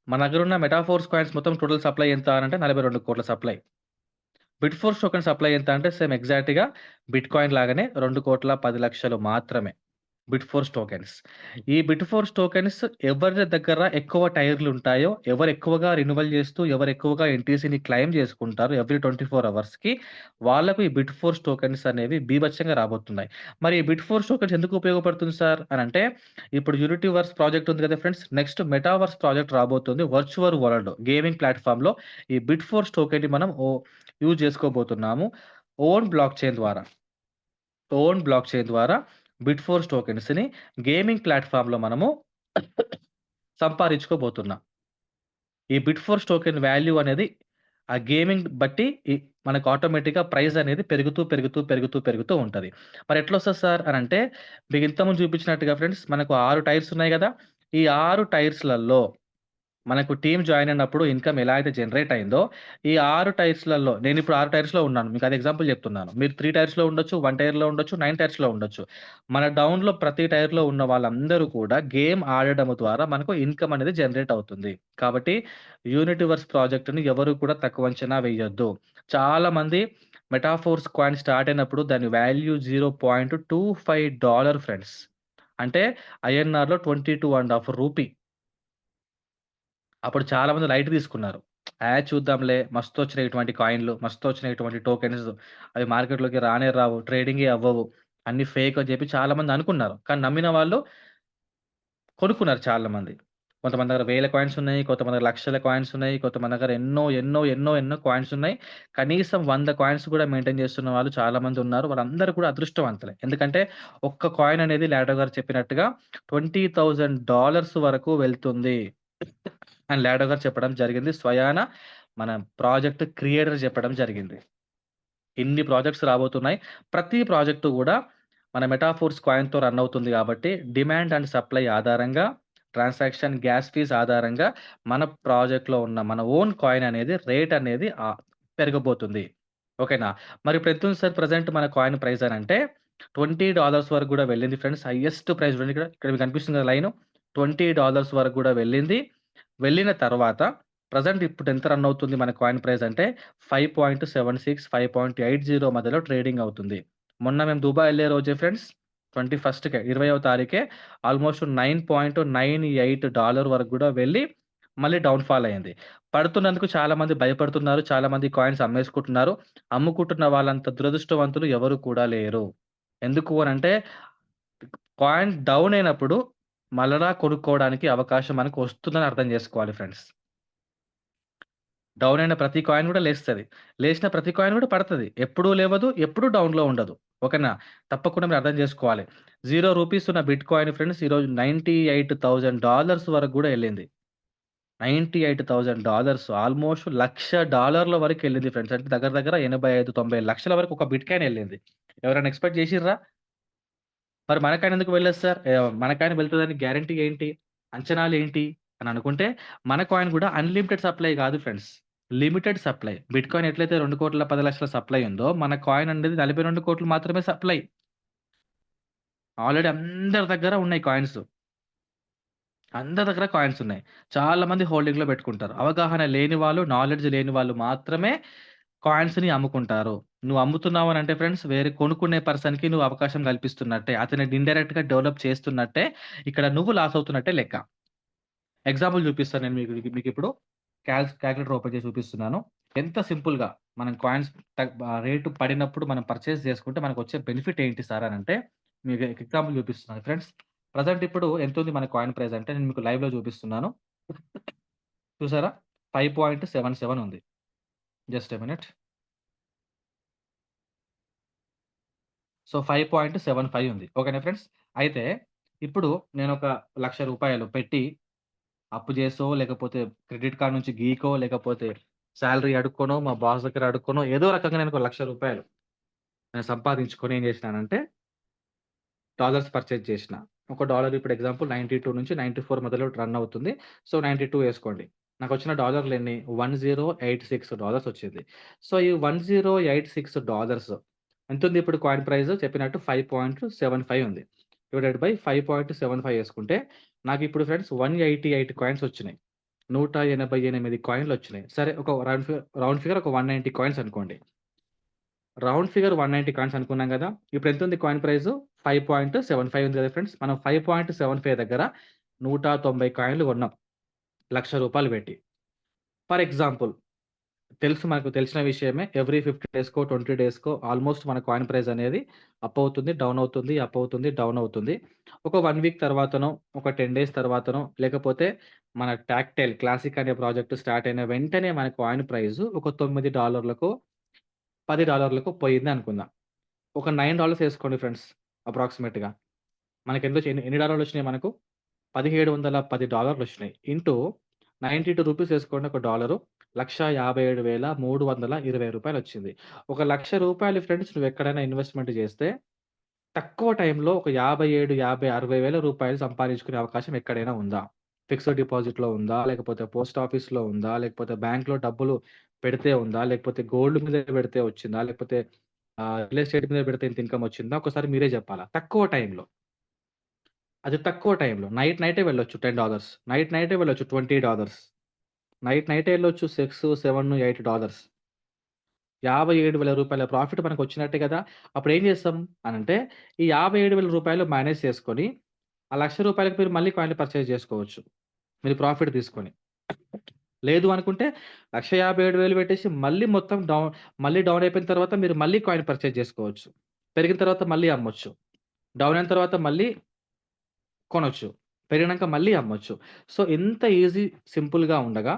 మన దగ్గరున్న మెటాఫోర్స్ కాయిన్స్ మొత్తం టోటల్ సప్లై ఎంత అనంటే 42,00,00,000 supply. Bit force token supply ఎంత అంటే సేమ్ ఎగ్జాక్ట్‌గా బిట్‌కాయిన్ లాగానే 2,10,00,000 మాత్రమే. Bit force tokens. ఈ బిట్ ఫోర్స్ టోకెన్స్ ఎవరి దగ్గర ఎక్కువ టైర్‌లుంటాయో, ఎవరు ఎక్కువగా రెన్యువల్ చేస్తూ, ఎవరు ఎక్కువగా ఎన్‌టీసీని క్లెయిమ్ చేసుకుంటారో ఎవ్రీ 24 అవర్స్‌కి వాళ్ళకు ఈ బిట్ ఫోర్స్ టోకెన్స్ అనేవి బీభత్సంగా రాబోతున్నాయి. మరి ఈ బిట్ ఫోర్స్ టోకెన్స్ ఎందుకు ఉపయోగపడుతుంది సార్ అనంటే, ఇప్పుడు యూనిటీవర్స్ ప్రాజెక్ట్ ఉంది కదా ఫ్రెండ్స్. నెక్స్ట్ మెటావర్స్ ప్రాజెక్ట్ రాబోతుంది. వర్చువల్ వరల్డ్ గేమింగ్ ప్లాట్‌ఫార్మ్‌లో ఈ బిట్ ఫోర్స్ టోకెన్‌ని మనం యూజ్ చేసుకోబోతున్నాము. ఓన్ బ్లాక్ చైన్ ద్వారా. ఓన్ బ్లాక్ చైన్ ద్వారా బిట్ ఫోర్స్ టోకెన్స్‌ని గేమింగ్ ప్లాట్‌ఫార్మ్‌లో మనము సంపాదించుకోబోతున్నాం. ఈ బిట్ ఫోర్స్ టోకెన్ వాల్యూ అనేది ఆ గేమింగ్ బట్టి మనకు ఆటోమేటిక్‌గా ప్రైస్ అనేది పెరుగుతూ ఉంటది. మరి ఎట్లొస్తది సార్ అనంటే, మీకు ఇంతకుముందు చూపించినట్టుగా ఫ్రెండ్స్ మనకు 6 టైర్స్ ఉన్నాయి గదా! ఈ 6 టైర్స్‌లలో మనకు టీమ్ జాయిన్ అయినప్పుడు ఇన్‌కమ్ ఎలా అయితే జనరేట్ అయిందో, ఈ 6 టైర్స్‌లలో నేనిప్పుడు 6 టైర్స్‌లో ఉన్నాను. మీకు అది ఎగ్జాంపుల్ చెప్తున్నాను. మీరు 3 టైర్స్‌లో ఉండొచ్చు, 1 టైర్‌లో ఉండొచ్చు, 9 టైర్స్‌లో ఉండొచ్చు. మన డౌన్‌లో ప్రతి టైర్‌లో ఉన్న వాళ్ళందరూ కూడా గేమ్ ఆడడం ద్వారా మనకు ఇన్‌కమ్ అనేది జనరేట్ అవుతుంది. కాబట్టి యూనిటీవర్స్ ప్రాజెక్ట్‌ని ఎవరు కూడా తక్కువ అంచనా వేయొద్దు. చాలామంది మెటాఫోర్స్ కాయిన్ స్టార్ట్ అయినప్పుడు దాని వాల్యూ $0.25 ఫ్రెండ్స్. అంటే ఐఎన్ఆర్‌లో 22.5 రూపీ. అప్పుడు చాలామంది లైట్ తీసుకున్నారు. చూద్దాంలే మస్తొచ్చినాయి ఇటువంటి కాయిన్‌లు, మస్తొచ్చినాయి ఇటువంటి టోకెన్స్. అవి మార్కెట్‌లోకి రానే రావు. ట్రేడింగే అవ్వవు. అన్నీ ఫేక్ అని చెప్పి చాలామంది అనుకున్నారు. కానీ నమ్మిన వాళ్ళు కొనుక్కున్నారు చాలామంది. కొంతమంది దగ్గర వేల కాయిన్స్ ఉన్నాయి. కొంతమంది దగ్గర లక్షల కాయిన్స్ ఉన్నాయి. కొంతమంది దగ్గర ఎన్నో కాయిన్స్ ఉన్నాయి. కనీసం 100 కాయిన్స్ కూడా మెయింటైన్ చేస్తున్న వాళ్ళు చాలామంది ఉన్నారు. వాళ్ళందరూ కూడా అదృష్టవంతులే. ఎందుకంటే ఒక్క కాయిన్ అనేది లాడో గారు చెప్పినట్టుగా $20,000 వరకు వెళ్తుంది అని లాడో గారు చెప్పడం జరిగింది. స్వయాన మన ప్రాజెక్ట్ క్రియేటర్ చెప్పడం జరిగింది. ఇన్ని ప్రాజెక్ట్స్ రాబోతున్నాయి. ప్రతి ప్రాజెక్టు గూడా మన మెటాఫోర్స్ కాయిన్‌తో రన్ అవుతుంది గాబట్టి, డిమాండ్ అండ్ సప్లై ఆధారంగా, ట్రాన్సాక్షన్ గ్యాస్ ఫీస్ ఆధారంగా మన ప్రాజెక్ట్‌లో ఉన్న మన ఓన్ కాయిన్ అనేది రేట్ అనేది పెరగబోతుంది. ఓకేనా? మరి ఇప్పుడు ఎంతుంది సార్ ప్రెజెంట్ మన కాయిన్ ప్రైస్ అనంటే $20 వరకు గూడా వెళ్ళింది ఫ్రెండ్స్. హైయెస్ట్ ప్రైస్ చూడండి ఇక్కడ మీకు కనిపిస్తుంది కదా లైను. $20 వరకు గూడా వెళ్ళింది. వెళ్ళిన తర్వాత ప్రెజెంట్ ఇప్పుడు ఎంత రన్ అవుతుంది మన కాయిన్ ప్రైస్ అంటే 5.76, 5.80 మధ్యలో ట్రేడింగ్ అవుతుంది. మొన్న మేము దుబాయ్ ఎళ్ళే రోజే ఫ్రెండ్స్ 21కే 20వ తారీఖే ఆల్‌మోస్ట్ $9.98 వరకు గూడా వెళ్ళి మళ్ళీ డౌన్ ఫాల్ అయింది. పడుతున్నందుకు చాలామంది భయపడుతున్నారు. చాలామంది కాయిన్స్ అమ్మేసుకుంటున్నారు. అమ్ముకుంటున్న వాళ్ళంత దురదృష్టవంతులు ఎవరు కూడా లేరు. ఎందుకు అనంటే కాయిన్ డౌన్ అయినప్పుడు మళ్ళా కొనుక్కోవడానికి అవకాశం మనకు వస్తుందని అర్థం జేసుకోవాలి ఫ్రెండ్స్. డౌన్ అయిన ప్రతి కాయిన్ గూడా లేస్తది. లేచిన ప్రతి కాయిన్ గూడా పడతది. ఎప్పుడూ లేవదు. ఎప్పుడూ డౌన్‌లో ఉండదు. ఓకేనా? తప్పకుండా మీరు అర్థం జేసుకోవాలి. రూ. 0 ఉన్న బిట్ కాయిన్ ఫ్రెండ్స్ ఈరోజు $98,000 వరకు గూడా ఎళ్ళింది. $98,000 ఆల్‌మోస్ట్ $1,00,000 వరకెళ్ళింది ఫ్రెండ్స్. అంటే దగ్గర దగ్గర 85, 90 లక్షల వరకు ఒక బిట్ కాయిన్ ఎళ్ళింది. ఎవరైనా ఎక్స్‌పెక్ట్ జేషిర్రా? మరి మన కాయిన్ ఎందుకు వెళ్ళదు సార్? మన కాయిన్ వెళ్తదని గ్యారంటీ ఏంటి? అంచనాలేంటి? అని అనుకుంటే, మన కాయిన్ గూడా అన్‌లిమిటెడ్ సప్లై గాదు ఫ్రెండ్స్. Limited supply. బిట్‌కాయిన్ ఎట్లయితే 2,10,00,000 సప్లై ఉందో, మన కాయిన్ అనేది 42,00,00,000 మాత్రమే సప్లై. ఆల్రెడీ అందరి దగ్గర ఉన్నాయి కాయిన్స్. అందరి దగ్గర కాయిన్స్ ఉన్నాయి. చాలా మంది హోల్డింగ్‌లో పెట్టుకుంటారు. అవగాహన లేని వాళ్ళు, నాలెడ్జ్ లేని వాళ్ళు మాత్రమే కాయిన్స్‌ని అమ్ముకుంటారు. నువ్వు అమ్ముతున్నావు అనంటే ఫ్రెండ్స్ వేరే కొనుక్కునే పర్సన్‌కి నువ్వు అవకాశం కల్పిస్తున్నట్టే. అతన్ని ఇండైరెక్ట్‌గా డెవలప్ చేస్తున్నట్టే. ఇక్కడ నువ్వు లాస్ అవుతున్నట్టే లెక్క. ఎగ్జాంపుల్ చూపిస్తాను నేను మీకిప్పుడు. కాలిక్యులేటర్ ఓపెన్ చేసి చూపిస్తున్నాను. ఎంత సింపుల్‌గా మనం కాయిన్స్ రేటు పడినప్పుడు మనం పర్చేజ్ చేసుకుంటే మనకొచ్చే బెనిఫిట్ ఏంటి సార్ అనంటే, మీకు ఎగ్జాంపుల్ చూపిస్తున్నాను ఫ్రెండ్స్. ప్రెజెంట్ ఇప్పుడు ఎంతుంది మన కాయిన్ ప్రైస్ అంటే నేను మీకు లైవ్‌లో చూపిస్తున్నాను. చూసారా? 5.77 ఉంది. Just a minute. సో, 5.75 ఉంది. ఓకేనా ఫ్రెండ్స్? అయితే ఇప్పుడు నేనొక రూ. 1,00,000 పెట్టి అప్పు చేసో, లేకపోతే క్రెడిట్ కార్డ్ నుంచి గీకో, లేకపోతే సాలరీ అడుక్కోనో, మా బాస్ దగ్గర అడుక్కోనో, ఏదో రకంగా నేను ఒక రూ. 1,00,000 నేను సంపాదించుకొని ఏం చేసినానంటే, డాలర్స్ పర్చేజ్ చేసిన. ఒక డాలర్ ఇప్పుడు ఎగ్జాంపుల్ 92 నుంచి 94 మధ్యలో రన్ అవుతుంది. సో, 92 ఏసుకోండి. నాకొచ్చిన డాలర్‌లెన్ని? $1086 వచ్చింది. సో, ఈ $1086 ఎంతుంది ఇప్పుడు కాయిన్ ప్రైస్ చెప్పినట్టు 5.75 ఉంది. డివైడెడ్ బై 5.75 ఏసుకుంటే, నాకిప్పుడు ఫ్రెండ్స్ 188 కాయిన్స్ వచ్చినాయి. 188 కాయిన్‌లొచ్చినాయి. సరే ఒక రౌండ్ ఫిగర్ ఒక 190 కాయిన్స్ అనుకోండి. రౌండ్ ఫిగర్ 190 కాయిన్స్ అనుకున్నాం గదా! ఇప్పుడు ఎంతుంది కాయిన్ ప్రైసు? 5.75 ఉంది గదా ఫ్రెండ్స్. మనం 5.75 దగ్గర 190 కాయిన్‌లు కొన్నాం. రూ. 1,00,000 పెట్టి. ఫర్ ఎగ్జాంపుల్ మనకు తెలిసిన విషయమే. ఎవ్రీ 50 డేస్‌కో, 20 డేస్‌కో ఆల్‌మోస్ట్ మన కాయిన్ ప్రైస్ అనేది అప్ అవుతుంది, డౌన్ అవుతుంది, అప్ అవుతుంది, డౌన్ అవుతుంది. ఒక 1 వీక్ తర్వాతనో, ఒక 10 డేస్ తర్వాతనో, లేకపోతే మన టాక్‌టైల్ క్లాసిక్ అనే ప్రాజెక్ట్ స్టార్ట్ అయిన వెంటనే మన కాయిన్ ప్రైస్ ఒక $9కో, $10కో పోయింది అనుకుందాం. ఒక $9 ఏసుకోండి ఫ్రెండ్స్ అప్రాక్సిమేట్‌గా. మనకెంతొచ్చి ఎన్ని డాలర్‌లొచ్చినాయి మనకు? $1,710 వచ్చినాయి. ఇంటూ రూ. 92 ఏసుకోండి ఒక డాలరు. రూ. 1,57,320 వచ్చింది. ఒక రూ. 1,00,000 ఫ్రెండ్స్ నువ్వెక్కడైనా ఇన్వెస్ట్‌మెంట్ జేస్తే, తక్కువ టైంలో ఒక 57, 50, 60,000 రూపాయలు సంపాదించుకునే అవకాశం ఎక్కడైనా ఉందా? ఫిక్స్డ్ డిపాజిట్‌లో ఉందా? లేకపోతే పోస్ట్ ఆఫీస్‌లో ఉందా? లేకపోతే బ్యాంక్‌లో డబ్బులు పెడితే ఉందా? లేకపోతే గోల్డ్ మీద పెడితే వచ్చిందా? లేకపోతే రియల్ ఎస్టేట్ మీద పెడితే ఇంత ఇన్‌కమ్ వచ్చిందా? ఒకసారి మీరే జెప్పాలా. తక్కువ టైంలో. అది తక్కువ టైంలో. నైటే వెళ్ళొచ్చు $10. నైటే వెళ్ళొచ్చు $20. నైటే ఎళ్ళొచ్చు 6, 7, $8. రూ. 57,000 ప్రాఫిట్ మనకొచ్చినట్టే గదా! అప్పుడేం జేస్తాం అనంటే, ఈ రూ. 57,000 మేనేజ్ చేసుకొని, ఆ రూ. 1,00,000కి మీరు మళ్ళీ కాయిన్‌లు పర్చేజ్ జేసుకోవచ్చు. మీరు ప్రాఫిట్ తీసుకొని. లేదు అనుకుంటే 1,57,000 పెట్టేసి మళ్ళీ డౌన్ అయిపోయిన తర్వాత మీరు మళ్ళీ కాయిన్ పర్చేజ్ జేసుకోవచ్చు. పెరిగిన తర్వాత మళ్ళీ అమ్మొచ్చు. డౌన్ అయిన తర్వాత మళ్ళీ కొనొచ్చు. పెరిగినంక మళ్ళీ అమ్మొచ్చు. సో, ఇంత ఈజీ సింపుల్‌గా ఉండగా,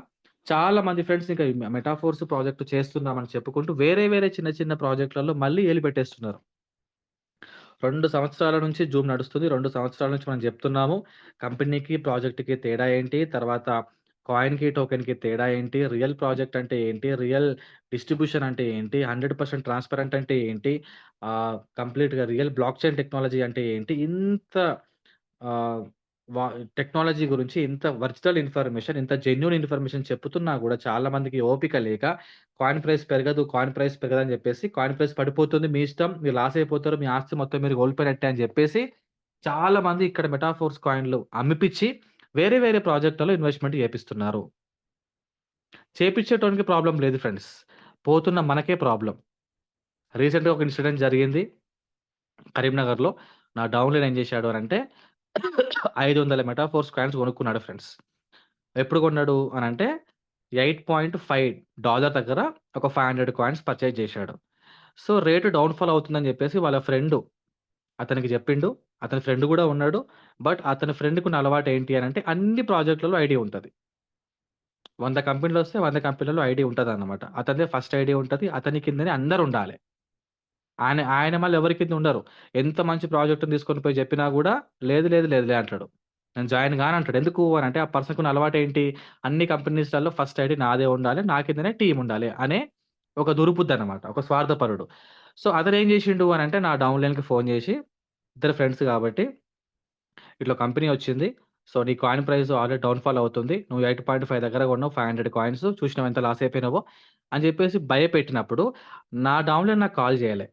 చాలా మంది ఫ్రెండ్స్ ఇంకా ఈ మెటాఫోర్స్ ప్రాజెక్ట్ చేస్తున్నామని చెప్పుకుంటూ వేరే చిన్న చిన్న ప్రాజెక్ట్‌లలో మళ్ళీ ఏలు పెట్టేస్తున్నారు. 2 సంవత్సరాల నుంచి జూమ్ నడుస్తుంది. 2 సంవత్సరాల నుంచి మనం జెప్తున్నాము. కంపెనీకి, ప్రాజెక్ట్‌కి తేడా ఏంటి? తర్వాత కాయిన్‌కి, టోకెన్‌కి తేడా ఏంటి? రియల్ ప్రాజెక్ట్ అంటే ఏంటి? రియల్ డిస్ట్రిబ్యూషన్ అంటే ఏంటి? 100% ట్రాన్స్‌పరెంట్ అంటే ఏంటి? కంప్లీట్‌గా రియల్ బ్లాక్ చైన్ టెక్నాలజీ అంటే ఏంటి? ఇంత ఆహ్, వా టెక్నాలజీ గురించి ఇంత వర్చువల్ ఇన్ఫర్మేషన్, ఇంత జెన్యూన్ ఇన్ఫర్మేషన్ చెప్తున్నా గూడా చాలా మందికి ఓపిక లేక కాయిన్ ప్రైస్ పెరగదని జెప్పేసి కాయిన్ ప్రైస్ పడిపోతుంది. మీ ఇష్టం. మీరు లాస్ అయిపోతారు. మీ ఆస్తి మొత్తం మీరు కోల్పోయినట్టే అని జెప్పేసి చాలా మంది ఇక్కడ మెటాఫోర్స్ కాయిన్‌లు అమ్మిపిచ్చి వేరే ప్రాజెక్ట్‌లలో ఇన్వెస్ట్‌మెంట్ జేపిస్తున్నారు. చేపిచ్చేటోనికి ప్రాబ్లమ్ లేదు ఫ్రెండ్స్. పోతున్న మనకే ప్రాబ్లమ్. రీసెంట్‌గా ఒక ఇన్సిడెంట్ జరిగింది. కరీంనగర్‌లో నా డౌన్‌లైన్ ఏం జేశాడు అనంటే 500 మెటాఫోర్స్ కాయిన్స్ కొనుక్కున్నాడు ఫ్రెండ్స్. ఎప్పుడు కొన్నాడు అనంటే $8.5 దగ్గర ఒక 500 కాయిన్స్ పర్చేజ్ జేశాడు. సో, రేట్ డౌన్ అవుతుందని జెప్పేసి వాళ్ళ ఫ్రెండు అతనికి జెప్పిండు. అతని ఫ్రెండ్ గూడా ఉన్నాడు. బట్ అతని ఫ్రెండ్‌కున్న అలవాటు ఏంటి అనంటే అన్ని ప్రాజెక్ట్‌లలో ఐడీ ఉంటది. 100 కంపెనీలొస్తే 100 కంపెనీలలో ఐడీ ఉంటదన్నమాట. అతనిదే ఫస్ట్ ఐడీ ఉంటది. అతని కిందనే అందరుండాలె. ఆయన మళ్ళీ ఎవరి కింద ఉండరు. ఎంత మంచి ప్రాజెక్ట్‌ని తీసుకొని పోయి చెప్పినా గూడా లేదులే అంటాడు. నేను జాయిన్ గానంటాడు. ఎందుకు అనంటే ఆ పర్సన్‌కున్న అలవాటేంటి? అన్ని కంపెనీస్‌లలో ఫస్ట్ ఐడీ నాదే ఉండాలి. నా కిందనే టీమ్ ఉండాలి అనే ఒక దురుబుద్దనమాట. ఒక స్వార్థపరుడు. సో, అతనేం జేషిండు అనంటే నా డౌన్‌లైన్‌కి ఫోను జేసి ఇద్దరు ఫ్రెండ్స్ గాబట్టి ఇట్లా కంపెనీ వచ్చింది. సో, నీ కాయిన్ ప్రైస్ ఆల్రెడీ డౌన్‌ఫాల్ అవుతుంది. నువ్వు 8.5 దగ్గర కొన్నావు 500 కాయిన్స్ చూసినావా ఎంత లాస్ అయిపోయినావో అని జెప్పేసి భయపెట్టినప్పుడు నా డౌన్‌లైన్ నాకు కాల్ జేయలే.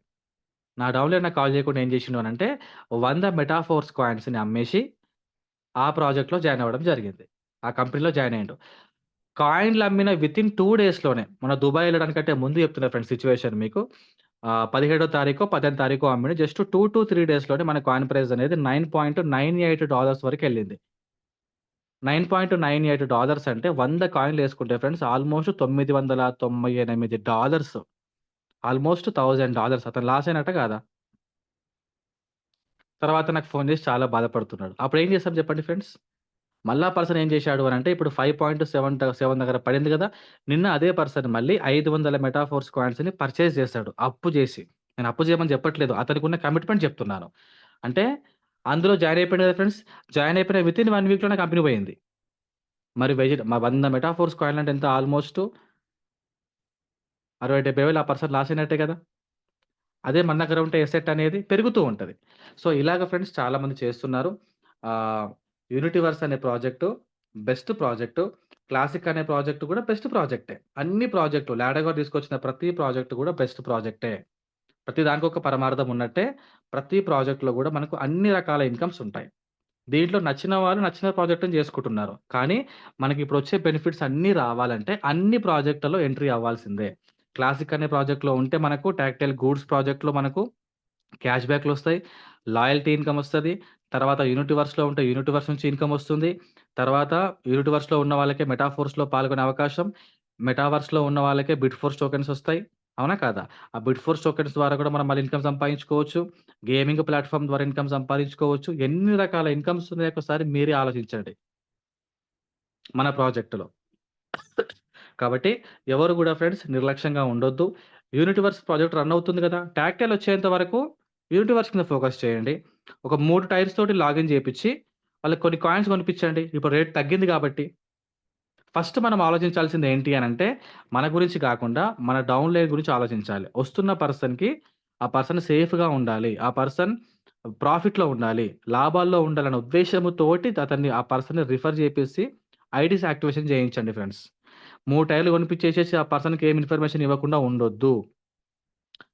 నా డౌన్‌లైన్ నాకు కాల్ చేయకుండా ఏం చేసిండు అనంటే 100 మెటాఫోర్స్ కాయిన్స్‌ని అమ్మేసి ఆ ప్రాజెక్ట్‌లో జాయిన్ అవ్వడం జరిగింది. ఆ కంపెనీలో జాయిన్ అయ్యిండు. కాయిన్‌లు అమ్మిన వితిన్ 2 డేస్‌లోనే మొన్న దుబాయ్ ఎళ్ళడానికంటే ముందు చెప్తున్నా ఫ్రెండ్స్ సిట్యుయేషన్ మీకు. 17 తారీఖో, 18 తారీఖో అమ్మిండు. జస్ట్ 2-3 డేస్‌లోనే మన కాయిన్ ప్రైస్ అనేది $9.98 వరకెళ్ళింది. $9.98 అంటే 100 కాయిన్‌లేసుకుంటే ఫ్రెండ్స్ ఆల్‌మోస్ట్ $998 ఆల్‌మోస్ట్ $1,000 అతను లాస్ అయినట్టా కాదా? తర్వాత నాకు ఫోను చేసి చాలా బాధపడుతున్నాడు. అప్పుడేం చేసాం చెప్పండి ఫ్రెండ్స్? మళ్ళా పర్సన్ ఏం చేశాడు అనంటే ఇప్పుడు 5.7 దగ్గర పడింది గదా! నిన్న అదే పర్సన్ మళ్ళీ 500 మెటాఫోర్స్ కాయిన్స్‌ని పర్చేజ్ చేశాడు. అప్పు జేసి. నేను అప్పు చేయమని చెప్పట్లేదు. అతనికున్న కమిట్మెంట్ చెప్తున్నాను. అంటే అందులో జాయిన్ అయిపోయాడు కదా ఫ్రెండ్స్. జాయిన్ అయిపోయిన వితిన్ 1 వీక్‌లోనే కంపెనీ పోయింది. మరి 100 మెటాఫోర్స్ కాయిన్‌లంటే ఎంత ఆల్‌మోస్ట్ 60, 70 వేలు ఆ పర్సన్ లాస్ అయినట్టే కదా! అదే మన దగ్గర ఉంటే ఎసెట్ అనేది పెరుగుతూ ఉంటది. సో, ఇలాగ ఫ్రెండ్స్ చాలామంది చేస్తున్నారు. ఆహ్, యూనిటీవర్స్ అనే ప్రాజెక్టు బెస్ట్ ప్రాజెక్టు. క్లాసిక్ అనే ప్రాజెక్ట్ కూడా బెస్ట్ ప్రాజెక్టే. అన్ని ప్రాజెక్టులు లాడెగర్ తీసుకొచ్చిన ప్రతి ప్రాజెక్ట్ కూడా బెస్ట్ ప్రాజెక్టే. ప్రతి దానికి ఒక పరమార్థం ఉన్నట్టే ప్రతి ప్రాజెక్ట్‌లో కూడా మనకు అన్ని రకాల ఇన్‌కమ్స్ ఉంటాయి. దీంట్లో నచ్చిన వాళ్ళు నచ్చిన ప్రాజెక్ట్‌ని చేసుకుంటున్నారు. కానీ మనకిప్పుడొచ్చే బెనిఫిట్స్ అన్నీ రావాలంటే అన్ని ప్రాజెక్ట్‌లలో ఎంట్రీ అవ్వాల్సిందే. క్లాసిక్ అనే ప్రాజెక్ట్‌లో ఉంటే మనకు టాక్టైల్ గూడ్స్ ప్రాజెక్ట్‌లో మనకు క్యాష్ బ్యాక్‌లొస్తాయి. లాయల్టీ ఇన్‌కమ్ ఒస్తది. తర్వాత యూనివర్స్‌లో ఉంటే యూనివర్స్ నుంచి ఇన్‌కమ్ ఒస్తుంది. తర్వాత యూనివర్స్‌లో ఉన్న వాళ్ళకే మెటాఫోర్స్‌లో పాల్గొనే అవకాశం. మెటావర్స్‌లో ఉన్న వాళ్ళకే బిట్ ఫోర్స్ టోకెన్స్ ఒస్తాయి. అవునా కాదా? ఆ బిట్ ఫోర్స్ టోకెన్స్ ద్వారా కూడా మనం మళ్ళీ ఇన్‌కమ్ సంపాదించుకోవచ్చు. గేమింగ్ ప్లాట్‌ఫార్మ్ ద్వారా ఇన్‌కమ్ సంపాదించుకోవచ్చు. ఎన్ని రకాల ఇన్‌కమ్స్ ఉన్నాయో ఒకసారి మీరే ఆలోచించండి మన ప్రాజెక్ట్‌లో. కాబట్టి ఎవరు గూడా ఫ్రెండ్స్ నిర్లక్ష్యంగా ఉండొద్దు. యూనివర్స్ ప్రాజెక్ట్ రన్ అవుతుంది గదా! టాక్టైల్ వచ్చేంత వరకు యూనివర్స్ మీద ఫోకస్ చేయండి. ఒక 3 టైర్స్ తోటి లాగిన్ చేపిచ్చి, వాళ్ళకి కొన్ని కాయిన్స్ కొనిపిచ్చండి. ఇప్పుడు రేట్ తగ్గింది గాబట్టి. ఫస్ట్ మనం ఆలోచించాల్సింది ఏంటి అనంటే, మన గురించి కాకుండా, మన డౌన్ లైన్ గురించి ఆలోచించాలి. వస్తున్న పర్సన్‌కి, ఆ పర్సన్ సేఫ్‌గా ఉండాలి. ఆ పర్సన్ ప్రాఫిట్‌లో ఉండాలి. లాభాల్లో ఉండాలనే ఉద్దేశ్యముతోటి అతన్ని ఆ పర్సన్‌ని రిఫర్ చేపిసి, ఐడీస్ యాక్టివేషన్ చేయించండి ఫ్రెండ్స్. 3 టైర్లు కొనిపిచ్చేసేసి ఆ పర్సన్‌కి ఏమి ఇన్ఫర్మేషన్ ఇవ్వకుండా ఉండొద్దు.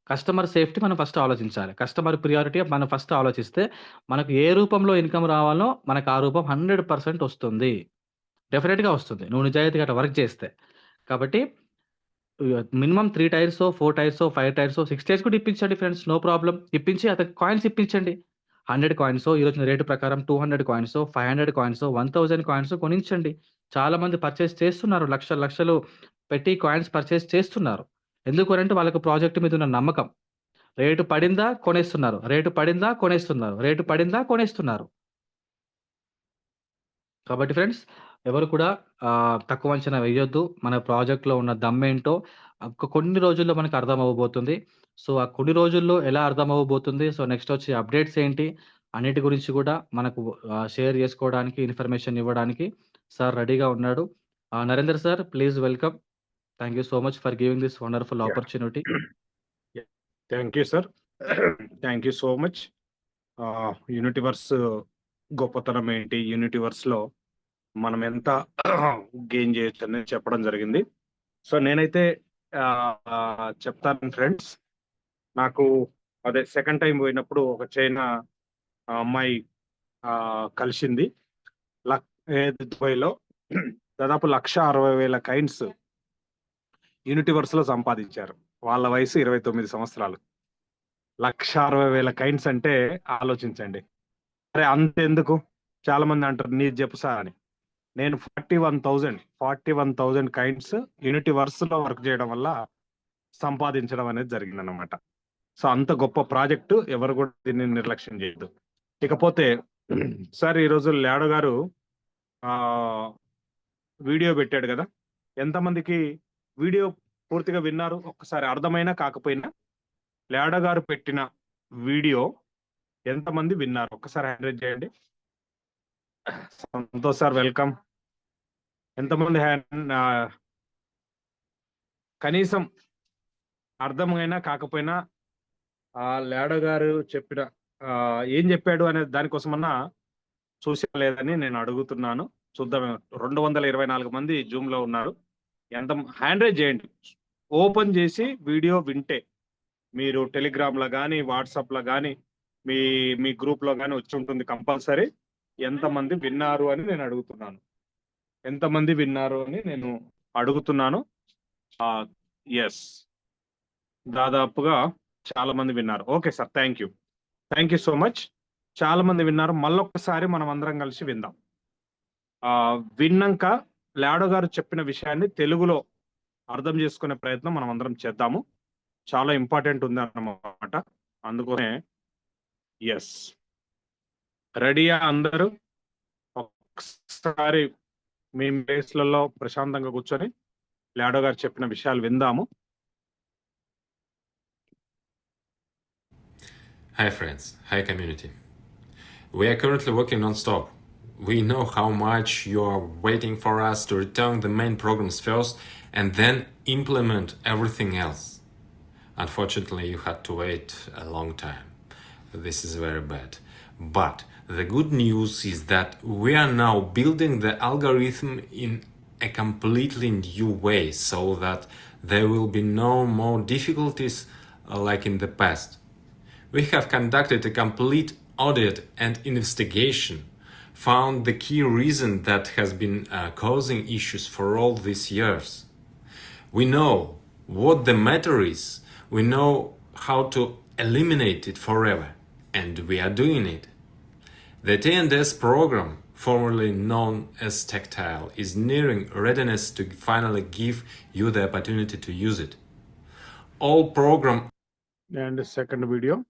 కస్టమర్ సేఫ్టీ మనం ఫస్ట్ ఆలోచించాలి. కస్టమర్ ప్రియారిటీ మనం ఫస్ట్ ఆలోచిస్తే, మనకు ఏ రూపంలో ఇన్‌కమ్ రావాలో, మనకు ఆ రూపం 100% వస్తుంది. డెఫినెట్‌గా వస్తుంది. నువ్వు నిజాయితీగా అట్లా వర్క్ చేస్తే. కాబట్టి మినిమమ్ 3 టైర్సో, 4 టైర్సో, 5 టైర్సో, 6 టైర్స్ కూడా ఇప్పించండి ఫ్రెండ్స్. No problem. ఇప్పించి అతనికి కాయిన్స్ ఇప్పించండి. 100 కాయిన్సో, ఈరోజు రేటు ప్రకారం 200 కాయిన్సో, 500 కాయిన్సో, 1000 కాయిన్సో కొనించండి. చాలామంది పర్చేస్ చేస్తున్నారు. లక్షలు, లక్షలు పెట్టి కాయిన్స్ పర్చేస్ చేస్తున్నారు. ఎందుకు అనంటే వాళ్ళకి ప్రాజెక్ట్ మీద ఉన్న నమ్మకం. రేటు పడిందా కొనేస్తున్నారు. రేటు పడిందా కొనేస్తున్నారు. రేటు పడిందా కొనేస్తున్నారు. కాబట్టి ఫ్రెండ్స్ ఎవరు కూడా తక్కువ అంచనా వేయొద్దు. మన ప్రాజెక్ట్‌లో ఉన్న దమ్మేంటో కొన్ని రోజుల్లో మనకు అర్థమవ్వబోతుంది. సో, ఆ కొన్ని రోజుల్లో ఎలా అర్థమవ్వబోతుంది, సో, నెక్స్ట్ వచ్చే అప్డేట్స్ ఏంటి, అన్నిటి గురించి కూడా మనకు షేర్ చేసుకోవడానికి, ఇన్ఫర్మేషన్ ఇవ్వడానికి సార్ రెడీగా ఉన్నాడు. Narender sir please welcome. Thank you so much for giving this wonderful Yeah. Opportunity. Yeah. Thank you sir. Thank you so much. Universe గొప్పతనం ఏంటి, యూనివర్స్‌లో మనం ఎంత గెయిన్ చేయొచ్చు అనేది చెప్పడం జరిగింది. సో నేనైతే చెప్తాను ఫ్రెండ్స్. నాకు అదే సెకండ్ టైం పోయినప్పుడు ఒక చైనా అమ్మాయి కలిసింది. దుబాయ్‌లో దాదాపు 1,60,000 కైన్స్ యూనివర్స్‌లో సంపాదించారు. వాళ్ళ వయసు 29 సంవత్సరాలు. 1,60,000 కైన్స్ అంటే ఆలోచించండి. అరే అంతెందుకు? చాలా మంది అంటారు నీది చెప్పు సార్ అని. నేను 41,000 కైండ్స్ యూనివర్స్‌లో వర్క్ చేయడం వల్ల సంపాదించడం అనేది జరిగిందనమాట. సో, అంత గొప్ప ప్రాజెక్ట్ ఎవరు కూడా దీన్ని నిర్లక్ష్యం చేయొద్దు. ఇకపోతే సార్ ఈరోజు లాడో గారు వీడియో పెట్టాడు కదా! ఎంతమందికి వీడియో పూర్తిగా విన్నారు? ఒక్కసారి అర్థమైనా కాకపోయినా లాడో గారు పెట్టిన వీడియో ఎంతమంది విన్నారు? ఒక్కసారి హ్యాండ్ రైజ్ చేయండి. Santosh sir welcome. ఎంతమంది కనీసం అర్థమైనా కాకపోయినా లాడో గారు చెప్పిన ఏం చెప్పాడు అనే దానికోసమన్నా చూసా లేదని నేను అడుగుతున్నాను. చూద్దాం. 224 మంది జూమ్ లో ఉన్నారు. ఎంత హ్యాండ్ రైజ్ చేయండి. ఓపెన్ చేసి వీడియో వింటే మీరు టెలిగ్రామ్ లో కానీ వాట్సాప్ లో కానీ మీ మీ గ్రూప్ లో కానీ వచ్చి ఉంటుంది కంపల్సరీ. ఎంతమంది విన్నారు అని నేను అడుగుతున్నాను. ఎంతమంది విన్నారు అని నేను అడుగుతున్నాను. ఎస్, దాదాపుగా చాలా మంది విన్నారు. Okay sir, thank you so much. చాలా మంది విన్నారు. మళ్ళొక్కసారి మనం అందరం కలిసి విందాం. విన్నాక లాడో గారు చెప్పిన విషయాన్ని తెలుగులో అర్థం చేసుకునే ప్రయత్నం మనం అందరం చేద్దాము. చాలా ఇంపార్టెంట్ ఉంది అన్నమాట. అందుకోసమే ఎస్, రెడీయా అందరూ? ఒకసారి మీ ప్లేస్లలో ప్రశాంతంగా కూర్చొని లాడో గారు చెప్పిన విషయాలు విందాము. Hi friends, hi community. We are currently working non-stop. We know how much you are waiting for us to return the main programs first and then implement everything else. Unfortunately, you had to wait a long time. This is very bad. But the good news is that we are now building the algorithm in a completely new way so that there will be no more difficulties like in the past. We have conducted a complete audit and investigation, found the key reason that has been causing issues for all these years. We know What the matter is, we know how to eliminate it forever, and we are doing it. The T&S program, formerly known as Tactile, is nearing readiness to finally give you the opportunity to use it. All program And second video.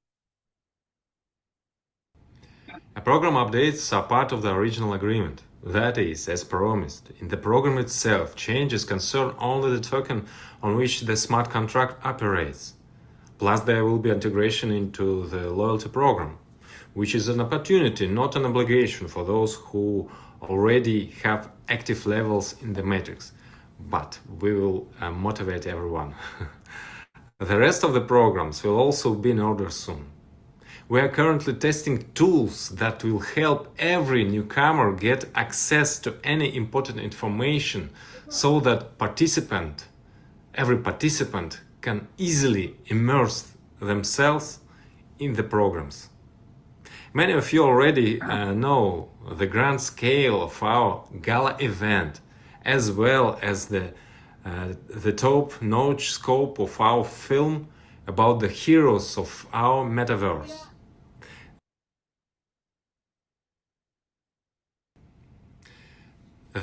Program updates are part of the original agreement. That is, as promised. In the program itself, changes concern only the token on which the smart contract operates. Plus, there will be integration into the loyalty program, which is an opportunity, not an obligation for those who already have active levels in the matrix. But we will motivate everyone. The rest of the programs will also be in order soon. We are currently testing tools that will help every newcomer get access to any important information so that every participant can easily immerse themselves in the programs. Many of you already know the grand scale of our gala event, as well as the top-notch scope of our film about the heroes of our metaverse.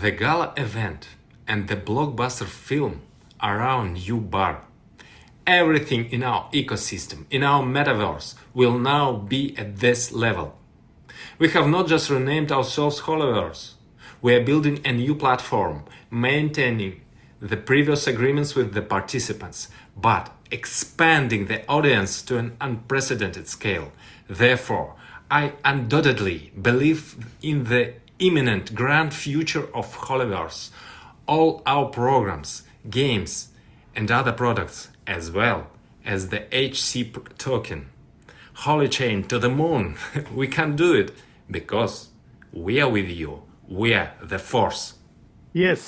The gala event and the blockbuster film are our new bar. Everything in our ecosystem, in our metaverse, will now be at this level. We have not just renamed ourselves Holyverse. We are building a new platform, maintaining the previous agreements with the participants, but expanding the audience to an unprecedented scale. Therefore, I undoubtedly believe in the imminent grand future of Holyverse. All our programs, games, and other products, as well as the HC token. Holy Chain to the moon. We can do it because we are with you. We are the force. Yes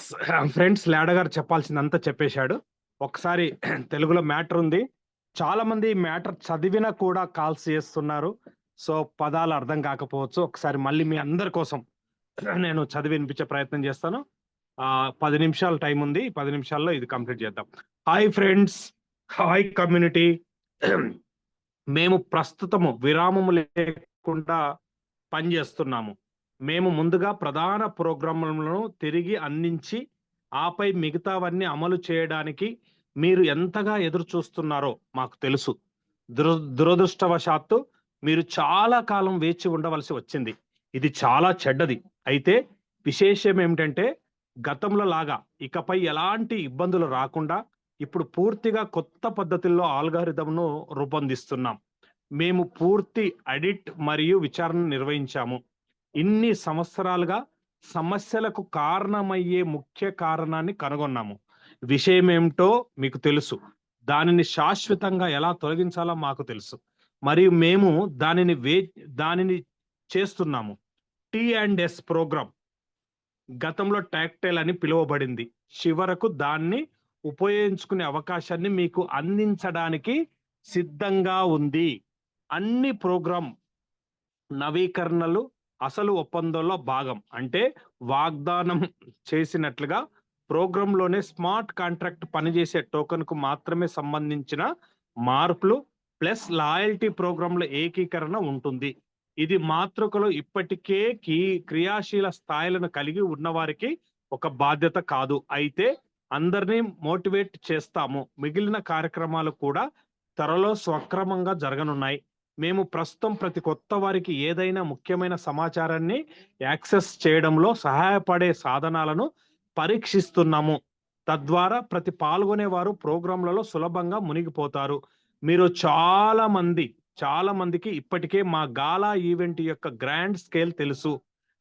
friends, Lada గారు చెప్పాల్సిందంతా చెప్పేశాడు. ఒకసారి తెలుగులో matter ఉంది. చాలా మంది matter చదివినా కూడా కాల్స్ చేస్తున్నారు. సో పదాలు అర్థం కాకపోవచ్చు. ఒకసారి మళ్ళీ మీ అందరి కోసం నేను చదివి వినిపించే ప్రయత్నం చేస్తాను. 10 నిమిషాల టైం ఉంది. 10 నిమిషాల్లో ఇది కంప్లీట్ చేద్దాం. Hi friends, hi community. మేము ప్రస్తుతము విరామము లేకుండా పనిచేస్తున్నాము. మేము ముందుగా ప్రధాన ప్రోగ్రాములను తిరిగి అందించి ఆపై మిగతావన్నీ అమలు చేయడానికి మీరు ఎంతగా ఎదురు చూస్తున్నారో మాకు తెలుసు. దురదృష్టవశాత్తు మీరు చాలా కాలం వేచి ఉండవలసి వచ్చింది. ఇది చాలా చెడ్డది. అయితే విశేషం ఏమిటంటే గతంలో లాగా ఇకపై ఎలాంటి ఇబ్బందులు రాకుండా ఇప్పుడు పూర్తిగా కొత్త పద్ధతుల్లో ఆల్గారిథంను రూపొందిస్తున్నాం. మేము పూర్తి ఆడిట్ మరియు విచారణ నిర్వహించాము. ఇన్ని సంవత్సరాలుగా సమస్యలకు కారణమయ్యే ముఖ్య కారణాన్ని కనుగొన్నాము. విషయం ఏమిటో మీకు తెలుసు. దానిని శాశ్వతంగా ఎలా తొలగించాలో మాకు తెలుసు మరియు మేము దానిని చేస్తున్నాము. T&S ప్రోగ్రామ్ గతంలో టాక్టైల్ అని పిలువబడింది. చివరకు దాన్ని ఉపయోగించుకునే అవకాశాన్ని మీకు అందించడానికి సిద్ధంగా ఉంది. అన్ని ప్రోగ్రామ్ నవీకరణలు అసలు ఒప్పందంలో భాగం. అంటే వాగ్దానం చేసినట్లుగా ప్రోగ్రాంలోనే స్మార్ట్ కాంట్రాక్ట్ పనిచేసే టోకెన్ కు మాత్రమే సంబంధించిన మార్పులు ప్లస్ లాయల్టీ ప్రోగ్రాంల ఏకీకరణ ఉంటుంది. ఇది మాతృకలో ఇప్పటికే క్రియాశీల స్థాయిలను కలిగి ఉన్నవారికి ఒక బాధ్యత కాదు. అయితే అందరినీ మోటివేట్ చేస్తాము. మిగిలిన కార్యక్రమాలు కూడా త్వరలో స్వక్రమంగా జరగనున్నాయి. మేము ప్రస్తుతం ప్రతి కొత్త వారికి ఏదైనా ముఖ్యమైన సమాచారాన్ని యాక్సెస్ చేయడంలో సహాయపడే సాధనాలను పరీక్షిస్తున్నాము. తద్వారా ప్రతి పాల్గొనేవారు ప్రోగ్రాంలలో సులభంగా మునిగిపోతారు. మీరు చాలా మందికి ఇప్పటికే మా గాలా ఈవెంట్ యొక్క గ్రాండ్ స్కేల్ తెలుసు.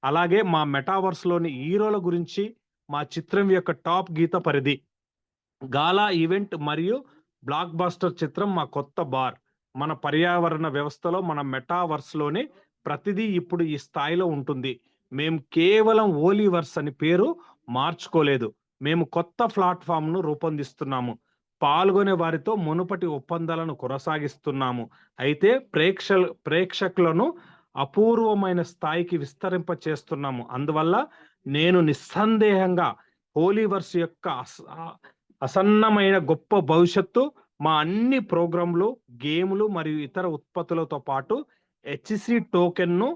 అలాగే మా మెటావర్స్ లోని హీరోల గురించి, మా చిత్రం యొక్క టాప్ గీత పరిధి. గాలా ఈవెంట్ మరియు బ్లాక్ బస్టర్ చిత్రం మా కొత్త బార్. మన పర్యావరణ వ్యవస్థలో మన మెటావర్స్ లోనే ప్రతిదీ ఇప్పుడు ఈ స్థాయిలో ఉంటుంది. మేము కేవలం ఓలీవర్స్ అని పేరు మార్చుకోలేదు. మేము కొత్త ప్లాట్ఫామ్ ను రూపొందిస్తున్నాము. పాల్గొనే వారితో మునుపటి ఒప్పందాలను కొనసాగిస్తున్నాము. అయితే ప్రేక్షకులను అపూర్వమైన స్థాయికి విస్తరింప చేస్తున్నాము. అందువల్ల నేను నిస్సందేహంగా హోలీవర్స్ యొక్క అసన్నమైన గొప్ప భవిష్యత్తు మా అన్ని ప్రోగ్రాంలు, గేములు మరియు ఇతర ఉత్పత్తులతో పాటు హెచ్సి టోకెన్ను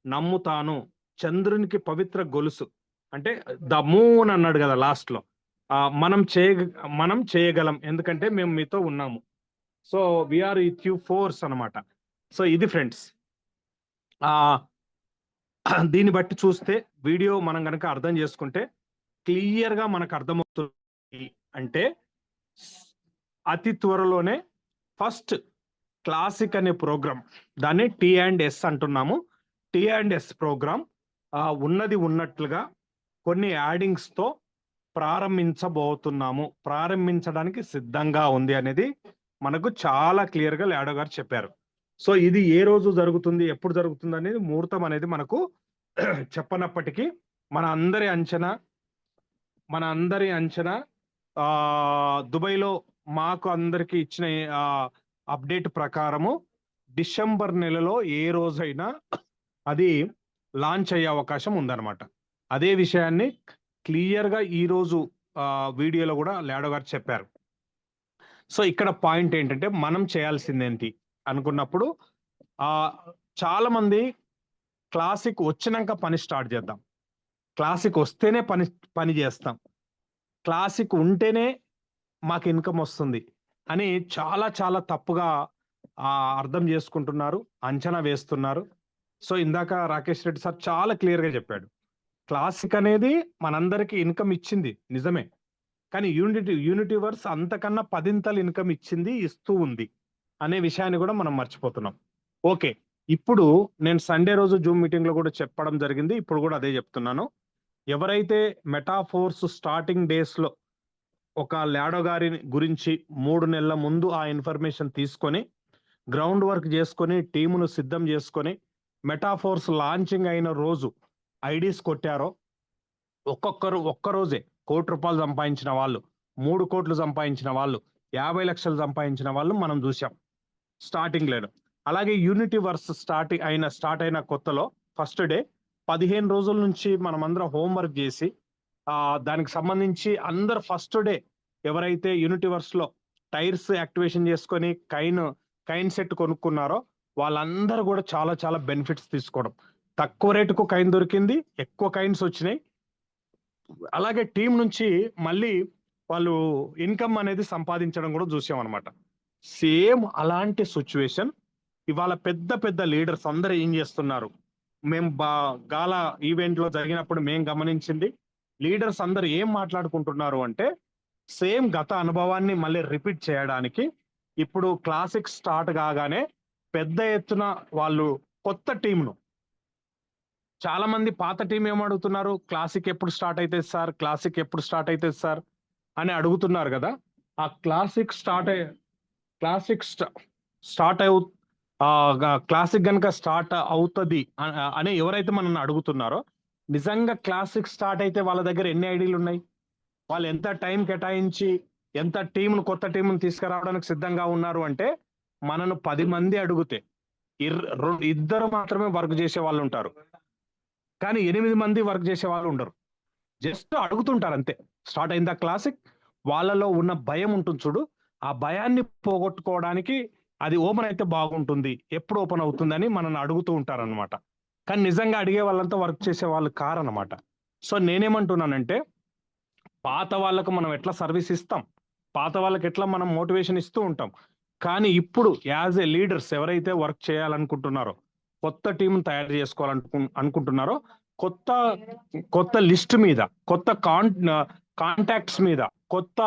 నమ్ముతాను. చంద్రునికి పవిత్ర గొలుసు అంటే ద మూన్ అన్నాడు కదా లాస్ట్ లో. మనం చేయగలం, ఎందుకంటే మేము మీతో ఉన్నాము. So we are with you force అనమాట. సో ఇది ఫ్రెండ్స్, దీన్ని బట్టి చూస్తే వీడియో మనం కనుక అర్థం చేసుకుంటే క్లియర్ గా మనకు అర్థమవుతుంది. అంటే అతి త్వరలోనే ఫస్ట్ క్లాసిక్ అనే ప్రోగ్రామ్, దాన్ని T&S అంటున్నాము. T&S ప్రోగ్రామ్ ఉన్నది ఉన్నట్లుగా కొన్ని యాడింగ్స్ తో ప్రారంభించడానికి సిద్ధంగా ఉంది అనేది మనకు చాలా క్లియర్ గా లాడో గారు చెప్పారు. సో ఇది ఏ రోజు జరుగుతుంది, ఎప్పుడు జరుగుతుంది అనేది ముహూర్తం అనేది మనకు చెప్పనప్పటికీ మన అందరి అంచనా దుబాయ్లో మాకు అందరికి ఇచ్చిన అప్డేట్ ప్రకారము డిసెంబర్ నెలలో ఏ రోజైనా అది లాంచ్ అయ్యే అవకాశం ఉందన్నమాట. అదే విషయాన్ని క్లియర్ గా ఈ రోజు వీడియోలో కూడా లాడో గారు చెప్పారు. సో ఇక్కడ పాయింట్ ఏంటంటే మనం చేయాల్సిందేంటి అనుకున్నప్పుడు చాలా మంది క్లాసిక్ వచ్చినాక పని స్టార్ట్ చేద్దాం, క్లాసిక్ వస్తేనే పని చేస్తాం, క్లాసిక్ ఉంటేనే మాకు ఇన్కమ్ వస్తుంది అని చాలా చాలా తప్పుగా అర్థం చేసుకుంటున్నారు, అంచనా వేస్తున్నారు. సో ఇందాక రాకేష్ రెడ్డి సార్ చాలా క్లియర్ గా చెప్పాడు, క్లాసిక్ అనేది మనందరికీ ఇన్కమ్ ఇచ్చింది నిజమే, కానీ యూనిటీవర్స్ అంతకన్నా 10 ఇన్కమ్ ఇస్తూ ఉంది అనే విషయాన్ని కూడా మనం మర్చిపోతున్నాం. ఓకే, ఇప్పుడు నేను సండే రోజు జూమ్ మీటింగ్ లో కూడా చెప్పడం జరిగింది, ఇప్పుడు కూడా అదే చెప్తున్నాను. ఎవరైతే మెటాఫోర్స్ స్టార్టింగ్ డేస్ లో ఒక లాడో గారి గురించి 3 నెలల ముందు ఆ ఇన్ఫర్మేషన్ తీసుకొని గ్రౌండ్ వర్క్ చేసుకొని టీమును సిద్ధం చేసుకొని మెటాఫోర్స్ లాంచింగ్ అయిన రోజు ఐడీస్ కొట్టారో ఒక్కరోజే ₹1,00,00,000 సంపాదించిన వాళ్ళు, 3 కోట్లు సంపాదించిన వాళ్ళు, 50 లక్షలు సంపాదించిన వాళ్ళు మనం చూసాం స్టార్టింగ్ లేను. అలాగే యూనిటీవర్స్ స్టార్ట్ అయిన కొత్తలో ఫస్ట్ డే 15 రోజుల నుంచి మనం అందరం హోంవర్క్ చేసి దానికి సంబంధించి అందరు ఫస్ట్ డే ఎవరైతే యూనిటీవర్స్ లో టైర్స్ యాక్టివేషన్ చేసుకొని కైన్ సెట్ కొనుక్కున్నారో వాళ్ళందరూ కూడా చాలా చాలా బెనిఫిట్స్ తీసుకోవడం, తక్కువ రేటుకు కైన్ దొరికింది, ఎక్కువ కైన్స్ వచ్చినాయి. అలాగే టీం నుంచి మళ్ళీ వాళ్ళు ఇన్కమ్ అనేది సంపాదించడం కూడా చూసాం అనమాట. సేమ్ అలాంటి సిచ్యువేషన్ ఇవాళ పెద్ద పెద్ద లీడర్స్ అందరూ ఏం చేస్తున్నారు, మేము గాలా ఈవెంట్ లో జరిగినప్పుడు మేము గమనించింది లీడర్స్ అందరు ఏం మాట్లాడుకుంటున్నారు అంటే సేమ్ గత అనుభవాన్ని మళ్ళీ రిపీట్ చేయడానికి ఇప్పుడు క్లాసిక్ స్టార్ట్ కాగానే పెద్ద ఎత్తున వాళ్ళు కొత్త టీంను, చాలా మంది పాత టీం ఏమడుగుతున్నారు, క్లాసిక్ ఎప్పుడు స్టార్ట్ అవుతుంది సార్, క్లాసిక్ ఎప్పుడు స్టార్ట్ అవుతుంది సార్ అని అడుగుతున్నారు కదా. ఆ క్లాసిక్ గనక స్టార్ట్ అవుతుంది అని ఎవరైతే మనల్ని అడుగుతున్నారో, నిజంగా క్లాసిక్ స్టార్ట్ అయితే వాళ్ళ దగ్గర ఎన్ని ఐడీలు ఉన్నాయి, వాళ్ళు ఎంత టైం కేటాయించి ఎంత కొత్త టీంను తీసుకురావడానికి సిద్ధంగా ఉన్నారు అంటే మనను 10 మంది అడిగితే 2 మాత్రమే వర్క్ చేసే వాళ్ళు ఉంటారు, కానీ 8 మంది వర్క్ చేసే వాళ్ళు ఉండరు. జస్ట్ అడుగుతుంటారు అంతే. స్టార్ట్ అయిందా క్లాసిక్, వాళ్ళలో ఉన్న భయం ఉంటుంది చూడు, ఆ భయాన్ని పోగొట్టుకోవడానికి అది ఓపెన్ అయితే బాగుంటుంది, ఎప్పుడు ఓపెన్ అవుతుందని మనల్ని అడుగుతూ ఉంటారు అనమాట. కానీ నిజంగా అడిగే వాళ్ళంతా వర్క్ చేసే వాళ్ళు కారనమాట. సో నేనేమంటున్నానంటే పాత వాళ్ళకు మనం ఎట్లా సర్వీస్ ఇస్తాం, పాత వాళ్ళకి ఎట్లా మనం మోటివేషన్ ఇస్తూ ఉంటాం, కానీ ఇప్పుడు యాజ్ ఏ లీడర్స్ ఎవరైతే వర్క్ చేయాలనుకుంటున్నారో, కొత్త టీం తయారు అనుకుంటున్నారో, కొత్త లిస్ట్ మీద, కొత్త కాంటాక్ట్స్ మీద, కొత్త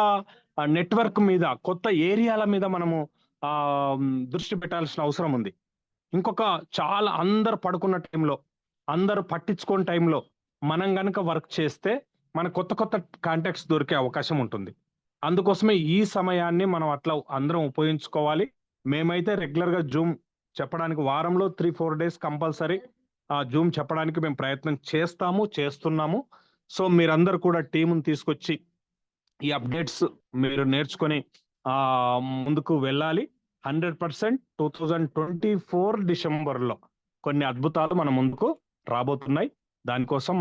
నెట్వర్క్ మీద, కొత్త ఏరియాల మీద మనము దృష్టి పెట్టాల్సిన అవసరం ఉంది. ఇంకొక చాలా అందరు పడుకున్న టైంలో, అందరు పట్టించుకోని టైంలో మనం గనక వర్క్ చేస్తే మన కొత్త కాంటాక్ట్స్ దొరికే అవకాశం ఉంటుంది. అందుకోసమే ఈ సమయాన్ని మనం అట్లా అందరం ఉపయోగించుకోవాలి. మేమైతే రెగ్యులర్ గా జూమ్ చెప్పడానికి వారంలో 3-4 డేస్ కంపల్సరీ జూమ్ చెప్పడానికి మేము ప్రయత్నం చేస్తున్నాము. సో మీరందరూ కూడా టీముని తీసుకొచ్చి ఈ అప్డేట్స్ మీరు నేర్చుకొని ముందుకు వెళ్ళాలి. 100% 2024 డిసెంబర్లో కొన్ని అద్భుతాలు మన ముందుకు రాబోతున్నాయి. దానికోసం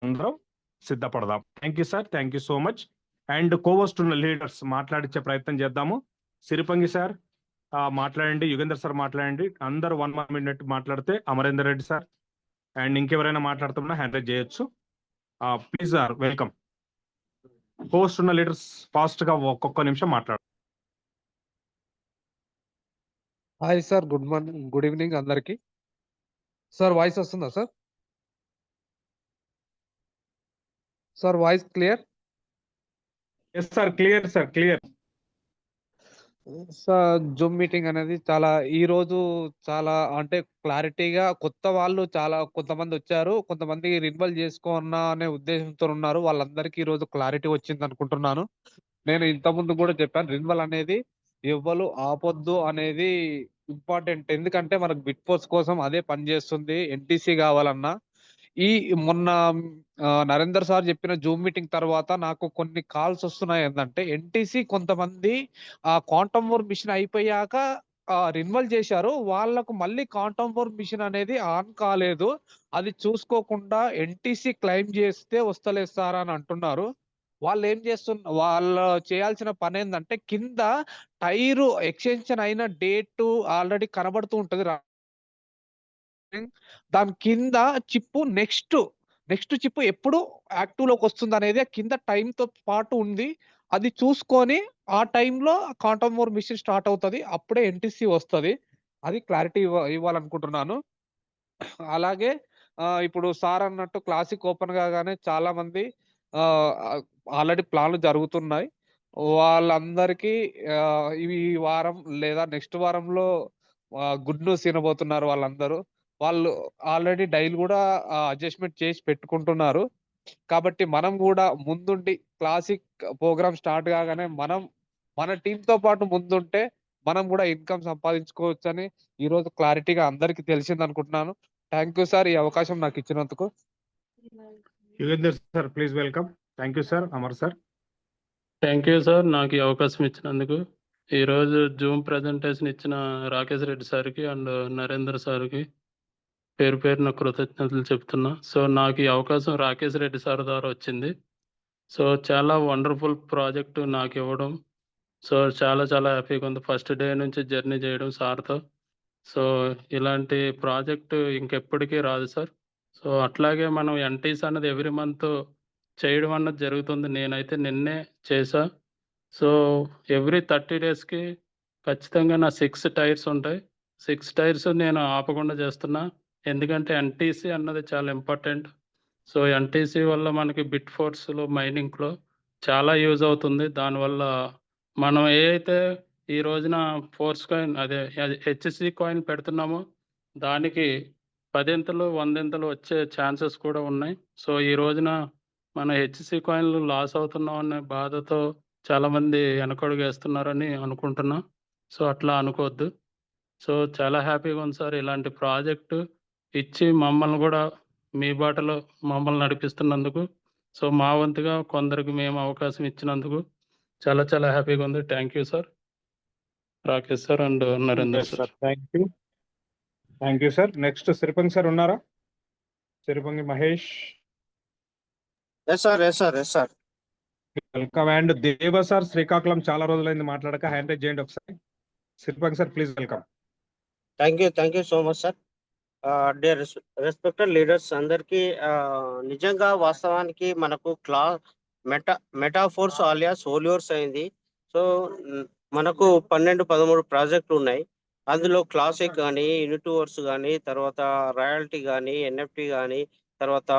అందరం సిద్ధపడదాం. Thank you sir, thank you so much. And కోవస్ట్ ఉన్న లీడర్స్ మాట్లాడించే ప్రయత్నం చేద్దాము. సిరిపంగి సార్ మాట్లాడండి, యుగేందర్ సార్ మాట్లాడండి. అందరూ 1 minute మాట్లాడితే అమరేందర్ రెడ్డి సార్ అండ్ ఇంకెవరైనా మాట్లాడుతున్నా హ్యాండ్ రైజ్ చేయొచ్చు. Please sir, welcome. కోవస్ట్ ఉన్న లీడర్స్ ఫాస్ట్ గా ఒక్కొక్క నిమిషం మాట్లాడు. Hi sir, good morning, good evening అందరికి. సార్ వాయిస్ వస్తుందా sir? Sir voice clear? Yes sir, clear sir, clear. Sir zoom meeting అనేది ఈ రోజు చాలా అంటే క్లారిటీగా కొత్త వాళ్ళు చాలా కొంతమంది వచ్చారు, కొంతమంది రిన్వల్ చేసుకోన్నా అనే ఉద్దేశంతో ఉన్నారు. వాళ్ళందరికీ ఈ రోజు క్లారిటీ వచ్చింది అనుకుంటున్నాను. నేను ఇంతకుముందు కూడా చెప్పాను, రిన్వల్ అనేది ఎవ్వరు ఆపొద్దు అనేది ఇంపార్టెంట్. ఎందుకంటే మనకు బిట్ ఫోర్స్ కోసం అదే పనిచేస్తుంది. ఎన్టీసీ కావాలన్నా మొన్న నరేందర్ సార్ చెప్పిన జూమ్ మీటింగ్ తర్వాత నాకు కొన్ని కాల్స్ వస్తున్నాయి. ఏంటంటే ఎన్టీసీ కొంతమంది క్వాంటమ్ వోర్ మిషన్ అయిపోయాక రిన్వల్ చేశారు, వాళ్ళకు మళ్ళీ క్వాంటమ్ వోర్ మిషన్ అనేది ఆన్ కాలేదు, అది చూసుకోకుండా ఎన్టీసీ క్లెయిమ్ చేస్తే వస్తలేదు సార్ అని అంటున్నారు. వాళ్ళు చేయాల్సిన పని ఏంటంటే కింద టైరు ఎక్స్టెన్షన్ అయిన డేట్ ఆల్రెడీ కనబడుతూ ఉంటది. దాని కింద చిప్పు నెక్స్ట్ చిప్పు ఎప్పుడు యాక్టివ్ లోకి వస్తుంది అనేది కింద టైం తో పాటు ఉంది. అది చూసుకొని ఆ టైంలో క్వాంటమ్ వోర్ మిషన్ స్టార్ట్ అవుతుంది, అప్పుడే ఎన్టీసీ వస్తుంది. అది క్లారిటీ ఇవ్వాలనుకుంటున్నాను. అలాగే ఇప్పుడు సార్ అన్నట్టు క్లాసిక్ ఓపెన్ కాగానే చాలా మంది ఆల్రెడీ ప్లాన్లు జరుగుతున్నాయి. వాళ్ళందరికీ ఈ వారం లేదా నెక్స్ట్ వారంలో గుడ్ న్యూస్ వినబోతున్నారు. వాళ్ళు ఆల్రెడీ డైలీ కూడా అడ్జస్ట్మెంట్ చేసి పెట్టుకుంటున్నారు. కాబట్టి మనం కూడా ముందుండి క్లాసిక్ ప్రోగ్రామ్ స్టార్ట్ కాగానే మన టీమ్ తో పాటు ముందుంటే మనం కూడా ఇన్కమ్ సంపాదించుకోవచ్చని ఈ రోజు క్లారిటీగా అందరికి తెలిసింది అనుకుంటున్నాను. థ్యాంక్ యూ సార్, ఈ అవకాశం నాకు ఇచ్చినందుకు. Yugender sir please welcome. Thank you sir. Amar sir. Thank you sir, నాకు ఈ అవకాశం ఇచ్చినందుకు. ఈరోజు జూమ్ ప్రజెంటేషన్ ఇచ్చిన రాకేష్ రెడ్డి సార్కి అండ్ నరేందర్ సార్కి పేరు పేరున కృతజ్ఞతలు చెప్తున్నా. సో నాకు ఈ అవకాశం రాకేష్ రెడ్డి సార్ ద్వారా వచ్చింది. సో చాలా వండర్ఫుల్ ప్రాజెక్టు నాకు ఇవ్వడం, సో చాలా చాలా హ్యాపీగా ఉంది. ఫస్ట్ డే నుంచి జర్నీ చేయడం సార్తో. సో ఇలాంటి ప్రాజెక్టు ఇంకెప్పటికీ రాదు సార్. సో అట్లాగే మనం ఎన్టీస్ అన్నది ఎవ్రీ మంత్ చేయడం అన్నది జరుగుతుంది. నేనైతే నిన్నే చేశా. సో ఎవ్రీ 30 daysకి ఖచ్చితంగా నా 6 టైర్స్ ఉంటాయి. 6 టైర్స్ నేను ఆపకుండా చేస్తున్నా, ఎందుకంటే ఎన్టీసీ అన్నది చాలా ఇంపార్టెంట్. సో ఎన్టీసీ వల్ల మనకి బిట్ ఫోర్స్లో మైనింగ్లో చాలా యూజ్ అవుతుంది. దానివల్ల మనం ఏదైతే ఈ రోజున ఫోర్స్ కాయిన్ అదే హెచ్సి కాయిన్ పెడుతున్నామో దానికి 10 100 వచ్చే ఛాన్సెస్ కూడా ఉన్నాయి. సో ఈ రోజున మన హెచ్సి కాయిన్లు లాస్ అవుతున్నాం అనే బాధతో చాలామంది వెనకడుగు వేస్తున్నారని అనుకుంటున్నా. సో అట్లా అనుకోవద్దు. సో చాలా హ్యాపీగా ఉంది సార్, ఇలాంటి ప్రాజెక్టు ఇచ్చి మమ్మల్ని కూడా మీ బాటలో మమ్మల్ని నడిపిస్తున్నందుకు. సో మా వంతుగా కొందరికి మేము అవకాశం ఇచ్చినందుకు చాలా చాలా హ్యాపీగా ఉంది. Thank you sir. Rakesh sir and Narender sir. Thank you sir. Next Siripangi sir ఉన్నారా? Siripangi Mahesh. Yes sir. Welcome. And Deva sir, Srikakulam చాలా రోజులైంది మాట్లాడక, హ్యాండ్ రైజ్ చేయండి ఒకసారి. Siripangi sir please welcome. Thank you so much sir. Dear respected leaders అందరికీ నిజంగా వాస్తవానికి మనకు మెటాఫోర్స్ ఆలియాస్ హోలియోర్స్ అయింది. సో మనకు 12-13 ప్రాజెక్టులు ఉన్నాయి. అందులో క్లాసిక్ కానీ, యూనివర్స్ కానీ, తర్వాత రాయల్టీ కానీ, ఎన్ఎఫ్టీ కానీ, తర్వాత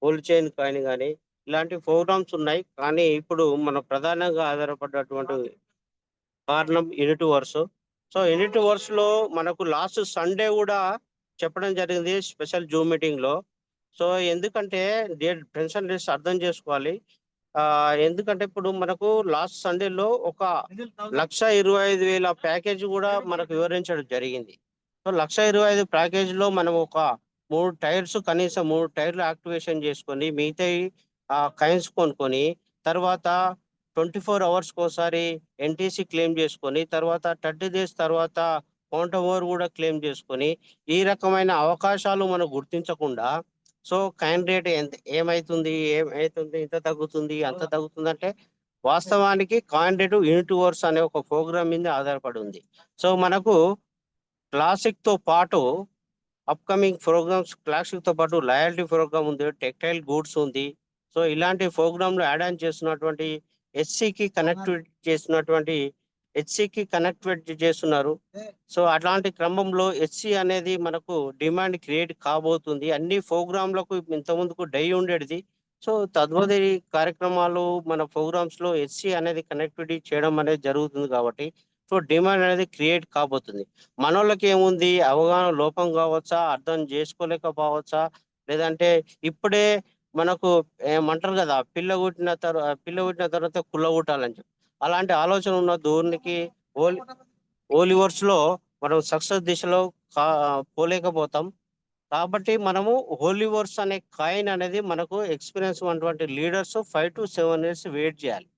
హోల్ చైన్ కాయిన్ కానీ, ఇలాంటి ప్రోగ్రామ్స్ ఉన్నాయి. కానీ ఇప్పుడు మనం ప్రధానంగా ఆధారపడ్డటువంటి కారణం యూనివర్స్. సో యూనివర్స్ లో మనకు లాస్ట్ సండే కూడా చెప్పడం జరిగింది స్పెషల్ జూమ్ మీటింగ్ లో. సో ఎందుకంటే డియర్ ఫ్రెండ్స్ అండ్ లీడర్స్ అర్థం చేసుకోవాలి. ఎందుకంటే ఇప్పుడు మనకు లాస్ట్ సండేలో ఒక 1,25,000 ప్యాకేజ్ కూడా మనకు వివరించడం జరిగింది. సో 1,25,000 ప్యాకేజ్ లో మనం ఒక 3 టైర్స్, కనీసం 3 టైర్లు యాక్టివేషన్ చేసుకొని మిగతా కాయిన్స్ కొనుక్కొని తర్వాత 24 hours ఒకసారి ఎన్టీసీ క్లెయిమ్ చేసుకొని తర్వాత 30 days తర్వాత క్వాంటమ్ వోర్ కూడా క్లెయిమ్ చేసుకొని ఈ రకమైన అవకాశాలు మనం గుర్తించకుండా సో కాయిన్ రేట్ ఏమవుతుంది ఇంత తగ్గుతుంది అంత తగ్గుతుంది అంటే వాస్తవానికి కాయిన్ యూనివర్స్ అనే ఒక ప్రోగ్రామ్ మీద ఆధారపడి ఉంది. సో మనకు క్లాసిక్ తో పాటు అప్కమింగ్ ప్రోగ్రామ్స్ క్లాసిక్ తో పాటు లాయల్టీ ప్రోగ్రామ్ ఉంది, టెక్టైల్ గూడ్స్ ఉంది. సో ఇలాంటి ప్రోగ్రాంలు యాడ్ ఆన్ చేస్తున్నటువంటి హెచ్సికి కనెక్టివిటీ చేస్తున్నారు. సో అట్లాంటి క్రమంలో హెచ్సి అనేది మనకు డిమాండ్ క్రియేట్ కాబోతుంది. అన్ని ప్రోగ్రాంలకు ఇంతకుముందుకు డై ఉండేది. సో తద్వారి కార్యక్రమాలు మన ప్రోగ్రామ్స్ లో హెచ్సి అనేది కనెక్టివిటీ చేయడం అనేది జరుగుతుంది కాబట్టి సో డిమాండ్ అనేది క్రియేట్ కాబోతుంది. మనోళ్ళకి ఏముంది, అవగాహన లోపం కావచ్చా, అర్థం చేసుకోలేకపోవచ్చా, లేదంటే ఇప్పుడే మనకు ఏమంటారు కదా, పిల్ల పుట్టిన తర్వాత కుల్ల పుట్టాలని చెప్పి అలాంటి ఆలోచన ఉన్న ధోరణికి ఓలివర్స్ లో మనం సక్సెస్ దిశలో పోలేకపోతాం. కాబట్టి మనము హోలీవర్స్ అనే కాయిన్ అనేది మనకు ఎక్స్పీరియన్స్ ఉన్నటువంటి లీడర్స్ 5 to 7 years వెయిట్ చేయాలి.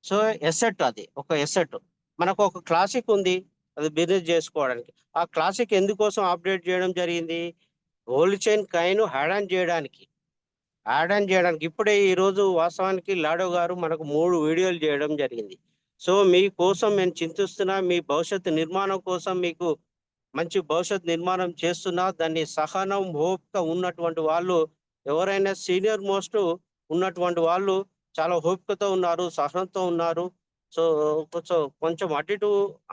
సో ఎసెట్, అది ఒక ఎసెట్. మనకు ఒక క్లాసిక్ ఉంది, అది బిజినెస్ చేసుకోవడానికి. ఆ క్లాసిక్ ఎందుకోసం అప్డేట్ చేయడం జరిగింది? Whole chain coin add on చేయడానికి. ఇప్పుడే ఈ రోజు వాస్తవానికి లాడో గారు మనకు 3 వీడియోలు చేయడం జరిగింది. సో మీకోసం నేను చింతిస్తున్నా, మీ భవిష్యత్తు నిర్మాణం కోసం, మీకు మంచి భవిష్యత్ నిర్మాణం చేస్తున్నా. దాన్ని సహనం, ఓపిక ఉన్నటువంటి వాళ్ళు, ఎవరైనా సీనియర్ మోస్ట్ ఉన్నటువంటి వాళ్ళు చాలా ఓపికతో ఉన్నారు, సహనంతో ఉన్నారు. సో కొంచెం అటు ఇటు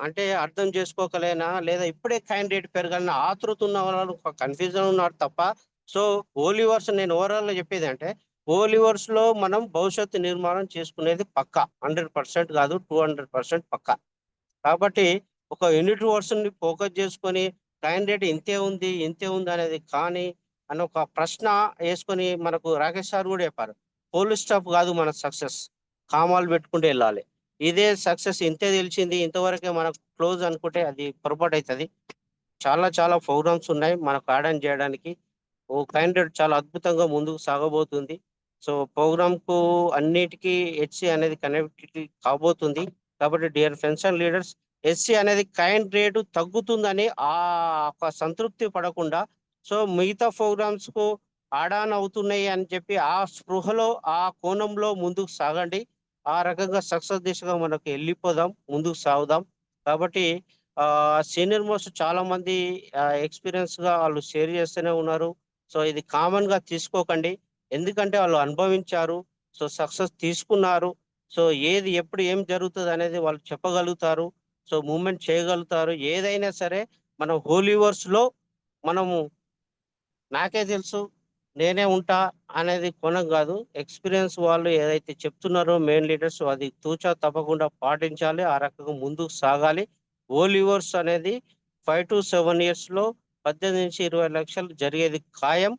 అంటే అర్థం చేసుకోకలేనా, లేదా ఇప్పుడే క్యాండిడేట్ పెరగాలని ఆతృత ఉన్న వాళ్ళు కన్ఫ్యూజన్ ఉన్నారు తప్ప. సో ఓలివర్స్ నేను ఓవరాల్ గా చెప్పేది అంటే, ఓలివర్స్ లో మనం భవిష్యత్తు నిర్మాణం చేసుకునేది పక్కా, 100% కాదు, 200% పక్కా. కాబట్టి ఒక యూనిట్ వర్షన్ ని ఫోకస్ చేసుకొని క్యాండిడేట్ ఇంతే ఉంది అనేది కానీ అని ఒక ప్రశ్న వేసుకొని, మనకు రాకేష్ సార్ కూడా చెప్పారు, పోలీస్ స్టాప్ కాదు మన సక్సెస్, కామాలు పెట్టుకుంటూ వెళ్ళాలి. ఇదే సక్సెస్, ఇంతే తెలిసింది ఇంతవరకే మనకు క్లోజ్ అనుకుంటే అది పొరపాటు అవుతుంది. చాలా ప్రోగ్రామ్స్ ఉన్నాయి మనకు యాడ్ ఆన్ చేయడానికి. ఓ క్యాండిడేట్ చాలా అద్భుతంగా ముందుకు సాగబోతుంది. సో ప్రోగ్రామ్ కు అన్నిటికీ హెచ్సి అనేది కనెక్టివిటీ కాబోతుంది. కాబట్టి dear friends and leaders, HC అనేది కాయిన్ రేటు తగ్గుతుందని ఆ ఒక సంతృప్తి పడకుండా, సో మిగతా ప్రోగ్రామ్స్ కు యాడ్ ఆన్ అవుతున్నాయి అని చెప్పి ఆ స్పృహలో, ఆ కోణంలో ముందుకు సాగండి. ఆ రకంగా సక్సెస్ దిశగా మనకు వెళ్ళిపోదాం, ముందుకు సాగుదాం. కాబట్టి సీనియర్ మోస్ట్ చాలా మంది ఎక్స్పీరియన్స్ గా వాళ్ళు షేర్ చేస్తూనే ఉన్నారు. సో ఇది కామన్ గా తీసుకోకండి, ఎందుకంటే వాళ్ళు అనుభవించారు, సో సక్సెస్ తీసుకున్నారు. సో ఏది ఎప్పుడు ఏం జరుగుతుంది అనేది వాళ్ళు చెప్పగలుగుతారు, సో మూమెంట్ చేయగలుగుతారు. ఏదైనా సరే మన హోలీవర్స్ లో మనము నాకే తెలుసు, నేనే ఉంటా అనేది కొనం కాదు. ఎక్స్పీరియన్స్ వాళ్ళు ఏదైతే చెప్తున్నారో మెయిన్ లీడర్స్, అది తూచా తప్పకుండా పాటించాలి, ఆ రకంగా ముందుకు సాగాలి. ఓలివర్స్ అనేది 5 to 7 years లో 18 నుంచి 20 లక్షలు జరిగేది ఖాయం.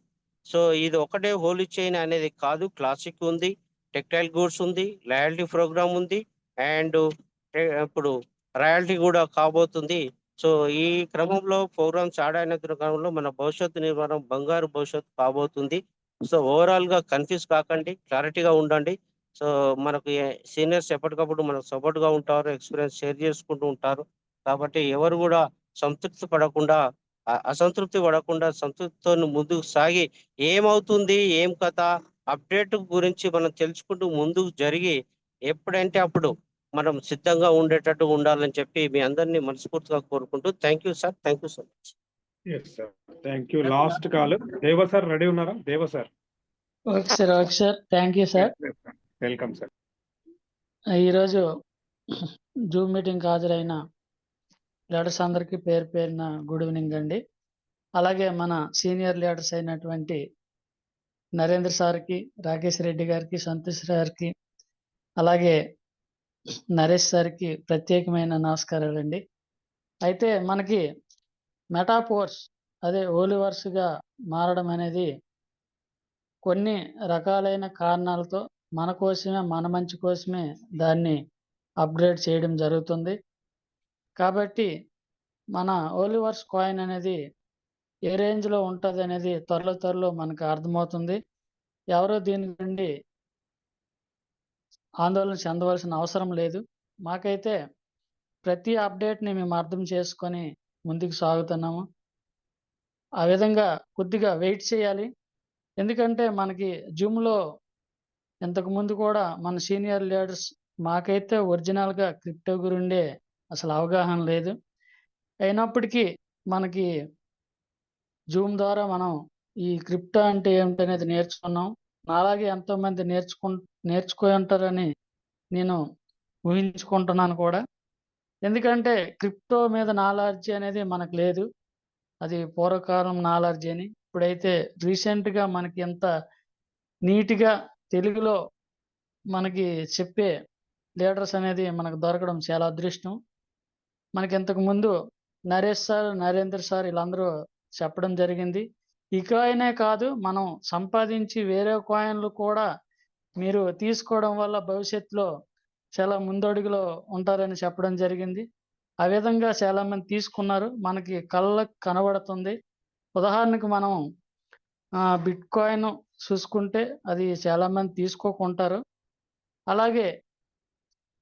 సో ఇది ఒకటే హోలీ చైన్ అనేది కాదు, క్లాసిక్ ఉంది, టెక్టైల్ గూడ్స్ ఉంది, లాయల్టీ ప్రోగ్రామ్ ఉంది, అండ్ ఇప్పుడు రాయల్టీ కూడా కాబోతుంది. సో ఈ క్రమంలో ప్రోగ్రామ్స్ అయిన క్రమంలో మన భవిష్యత్తు నిర్మాణం బంగారు భవిష్యత్తు కాబోతుంది. సో ఓవరాల్ గా కన్ఫ్యూజ్ కాకండి, క్లారిటీగా ఉండండి. సో మనకు సీనియర్స్ ఎప్పటికప్పుడు మనకు సపోర్ట్ గా ఉంటారు, ఎక్స్పీరియన్స్ షేర్ చేసుకుంటూ ఉంటారు. కాబట్టి ఎవరు కూడా అసంతృప్తి పడకుండా సంతృప్తితో ముందుకు సాగి ఏమవుతుంది, ఏం కథ, అప్డేట్ గురించి మనం తెలుసుకుంటూ ముందుకు జరిగి ఎప్పుడంటే అప్పుడు మనం సిద్ధంగా ఉండేటట్టు ఉండాలని చెప్పి మీ అందరినీ మనస్ఫూర్తిగా కోరుకుంటూ thank you sir, thank you so much. Thank you. Last call దేవ సార్, రెడీ ఉన్నారా? దేవ sir. Okay sir, thank you sir. Welcome sir. ఈరోజు జూమ్ మీటింగ్ హాజరైన లీడర్స్ అందరికీ పేరు పేరున గుడ్ ఈవినింగ్ అండి. అలాగే మన సీనియర్ లీడర్స్ అయినటువంటి నరేంద్ర సార్కి, రాకేష్ రెడ్డి గారికి, సంతోష్ గారికి, అలాగే నరేష్ సార్కి ప్రత్యేకమైన నమస్కారాలండి. అయితే మనకి మెటాఫోర్స్ అదే ఓలివర్స్గా మారడం అనేది కొన్ని రకాలైన కారణాలతో మన కోసమే, మన మంచి కోసమే దాన్ని అప్గ్రేడ్ చేయడం జరుగుతుంది. కాబట్టి మన ఓలివర్స్ కాయిన్ అనేది ఏ రేంజ్లో ఉంటుంది అనేది త్వరలో మనకు అర్థమవుతుంది. ఎవరో దీని నుండి ఆందోళన చెందవలసిన అవసరం లేదు. మాకైతే ప్రతి అప్డేట్ని మేము అర్థం చేసుకొని ముందుకు సాగుతున్నాము. ఆ విధంగా కొద్దిగా వెయిట్ చేయాలి. ఎందుకంటే మనకి జూమ్లో ఇంతకుముందు కూడా మన సీనియర్ లీడర్స్ మాకైతే ఒరిజినల్‌గా క్రిప్టో గురిండే అసలు అవగాహన లేదు. అయినప్పటికీ మనకి జూమ్ ద్వారా మనం ఈ క్రిప్టో అంటే ఏమిటనేది నేర్చుకున్నాం. నాలాగే ఎంతోమంది నేర్చుకొని ఉంటారని నేను ఊహించుకుంటున్నాను కూడా. ఎందుకంటే క్రిప్టో మీద నాలెడ్జ్ అనేది మనకు లేదు. అది పూర్వకాలం నాలెడ్జ్ అని. ఇప్పుడైతే రీసెంట్‌గా మనకి ఇంత నీట్‌గా తెలుగులో మనకి చెప్పే లీడర్స్ అనేది మనకు దొరకడం చాలా అదృష్టం. మనకి ఇంతకు ముందు నరేష్ సార్, నరేంద్ర సార్ ఈళ్ళందరూ చెప్పడం జరిగింది. ఈ కాయినే కాదు, మనం సంపాదించి వేరే కాయిన్‌లు కూడా మీరు తీసుకోవడం వల్ల భవిష్యత్తులో చాలా ముందడుగులో ఉంటారని చెప్పడం జరిగింది. ఆ విధంగా చాలామంది తీసుకున్నారు. మనకి కళ్ళకి కనబడుతుంది. ఉదాహరణకు మనం బిట్ కాయిన్ చూసుకుంటే అది చాలామంది తీసుకోకుంటారు. అలాగే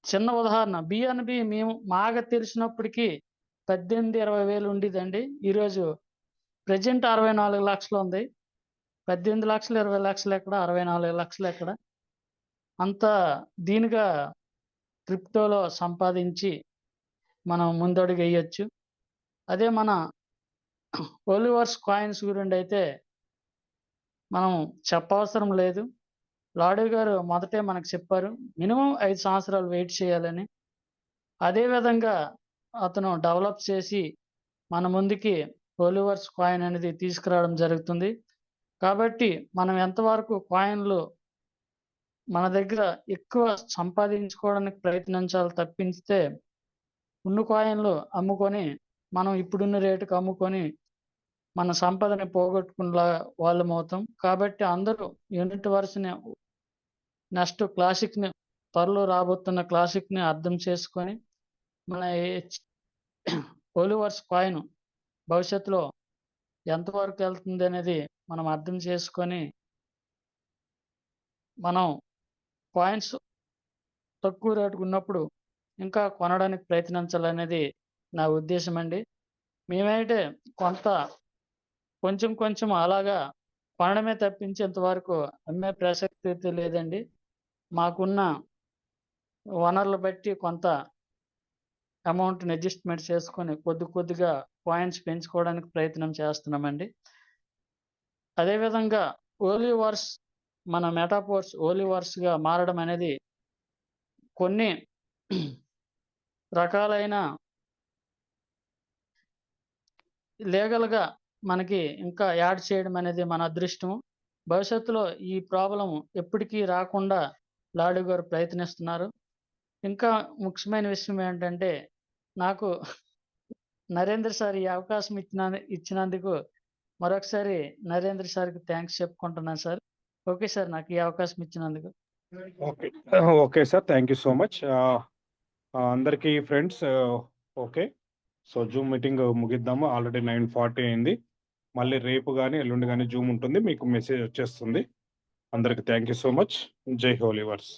చిన్న ఉదాహరణ బిఎన్‌బి మేము మాకు తెలిసినప్పటికి 18, 20 వేలు ఉండేదండి. ఈరోజు ప్రెజెంట్ 64 లక్షలు ఉంది. 18 లక్షలు, 20 లక్షలు ఎక్కడ? 64 లక్షలు ఎక్కడ? అంత దీనిగా క్రిప్టోలో సంపాదించి మనం ముందడుగెయ్యొచ్చు. అదే మన ఒలివర్స్ కాయిన్స్ గురిండైతే మనం చెప్పవసరం లేదు. లాడీ గారు మొదటే మనకు చెప్పారు. మినిమమ్ 5 సంవత్సరాలు వెయిట్ చేయాలని. అదే విధంగా అతను డెవలప్ చేసి మన ముందుకి ఒలివర్స్ కాయిన్ అనేది తీసుకురావడం జరుగుతుంది. కాబట్టి మనం ఎంతవరకు కాయిన్‌లు మన దగ్గర ఎక్కువ సంపాదించుకోవడానికి ప్రయత్నించాలి తప్పించితే, ఉన్న కాయిన్‌లు అమ్ముకొని మనం ఇప్పుడున్న రేటుకి అమ్ముకొని మన సంపదని పోగొట్టుకునేలా వాళ్ళమవుతాం. కాబట్టి అందరూ యూనిట్ వర్స్‌ని నెక్స్ట్ క్లాసిక్‌ని త్వరలో రాబోతున్న క్లాసిక్‌ని అర్థం చేసుకొని మన ఒలివర్స్ కాయిన్ భవిష్యత్తులో ఎంతవరకు వెళ్తుంది అనేది మనం అర్థం చేసుకొని మనం కాయిన్స్ తక్కువ రేటుకు ఉన్నప్పుడు ఇంకా కొనడానికి ప్రయత్నించాలనేది నా ఉద్దేశం అండి. మేమైతే కొంచెం కొంచెం అలాగా కొనడమే తప్పించి ఇంతవరకు అమ్మే ప్రసక్తి అయితే లేదండి. మాకున్న వనరులు బట్టి కొంత అమౌంట్‌ని అడ్జస్ట్‌మెంట్ చేసుకొని కొద్దిగా కాయిన్స్ పెంచుకోవడానికి ప్రయత్నం చేస్తున్నామండి. అదేవిధంగా ఓలివర్స్ మన మెటాపోర్స్ ఓలివర్స్‌గా మారడం అనేది కొన్ని రకాలైన లీగల్‌గా మనకి ఇంకా యాడ్ చేయడం అనేది మన అదృష్టం. భవిష్యత్తులో ఈ ప్రాబ్లమ్ ఎప్పటికీ రాకుండా లాడీ గారు ప్రయత్నిస్తున్నారు. ఇంకా ముఖ్యమైన విషయం ఏంటంటే, నాకు నరేంద్ర సార్ ఈ అవకాశం ఇచ్చినందుకు మరొకసారి నరేంద్ర సార్‌కి థాంక్స్ చెప్పుకుంటున్నాను సార్. Okay sir. నాకు ఈ అవకాశం ఇచ్చినందుకు. Okay. Okay sir. Thank you so much. అందరికీ friends okay. So zoom meeting ముగిద్దాము. ఆల్రెడీ 9:40 అయింది. మళ్ళీ రేపు గాని, ఎల్లుండి గాని జూమ్ ఉంటుంది. మీకు మెసేజ్ వచ్చేస్తుంది. అందరికి థ్యాంక్ యూ సో మచ్. జై హోలీవర్స్.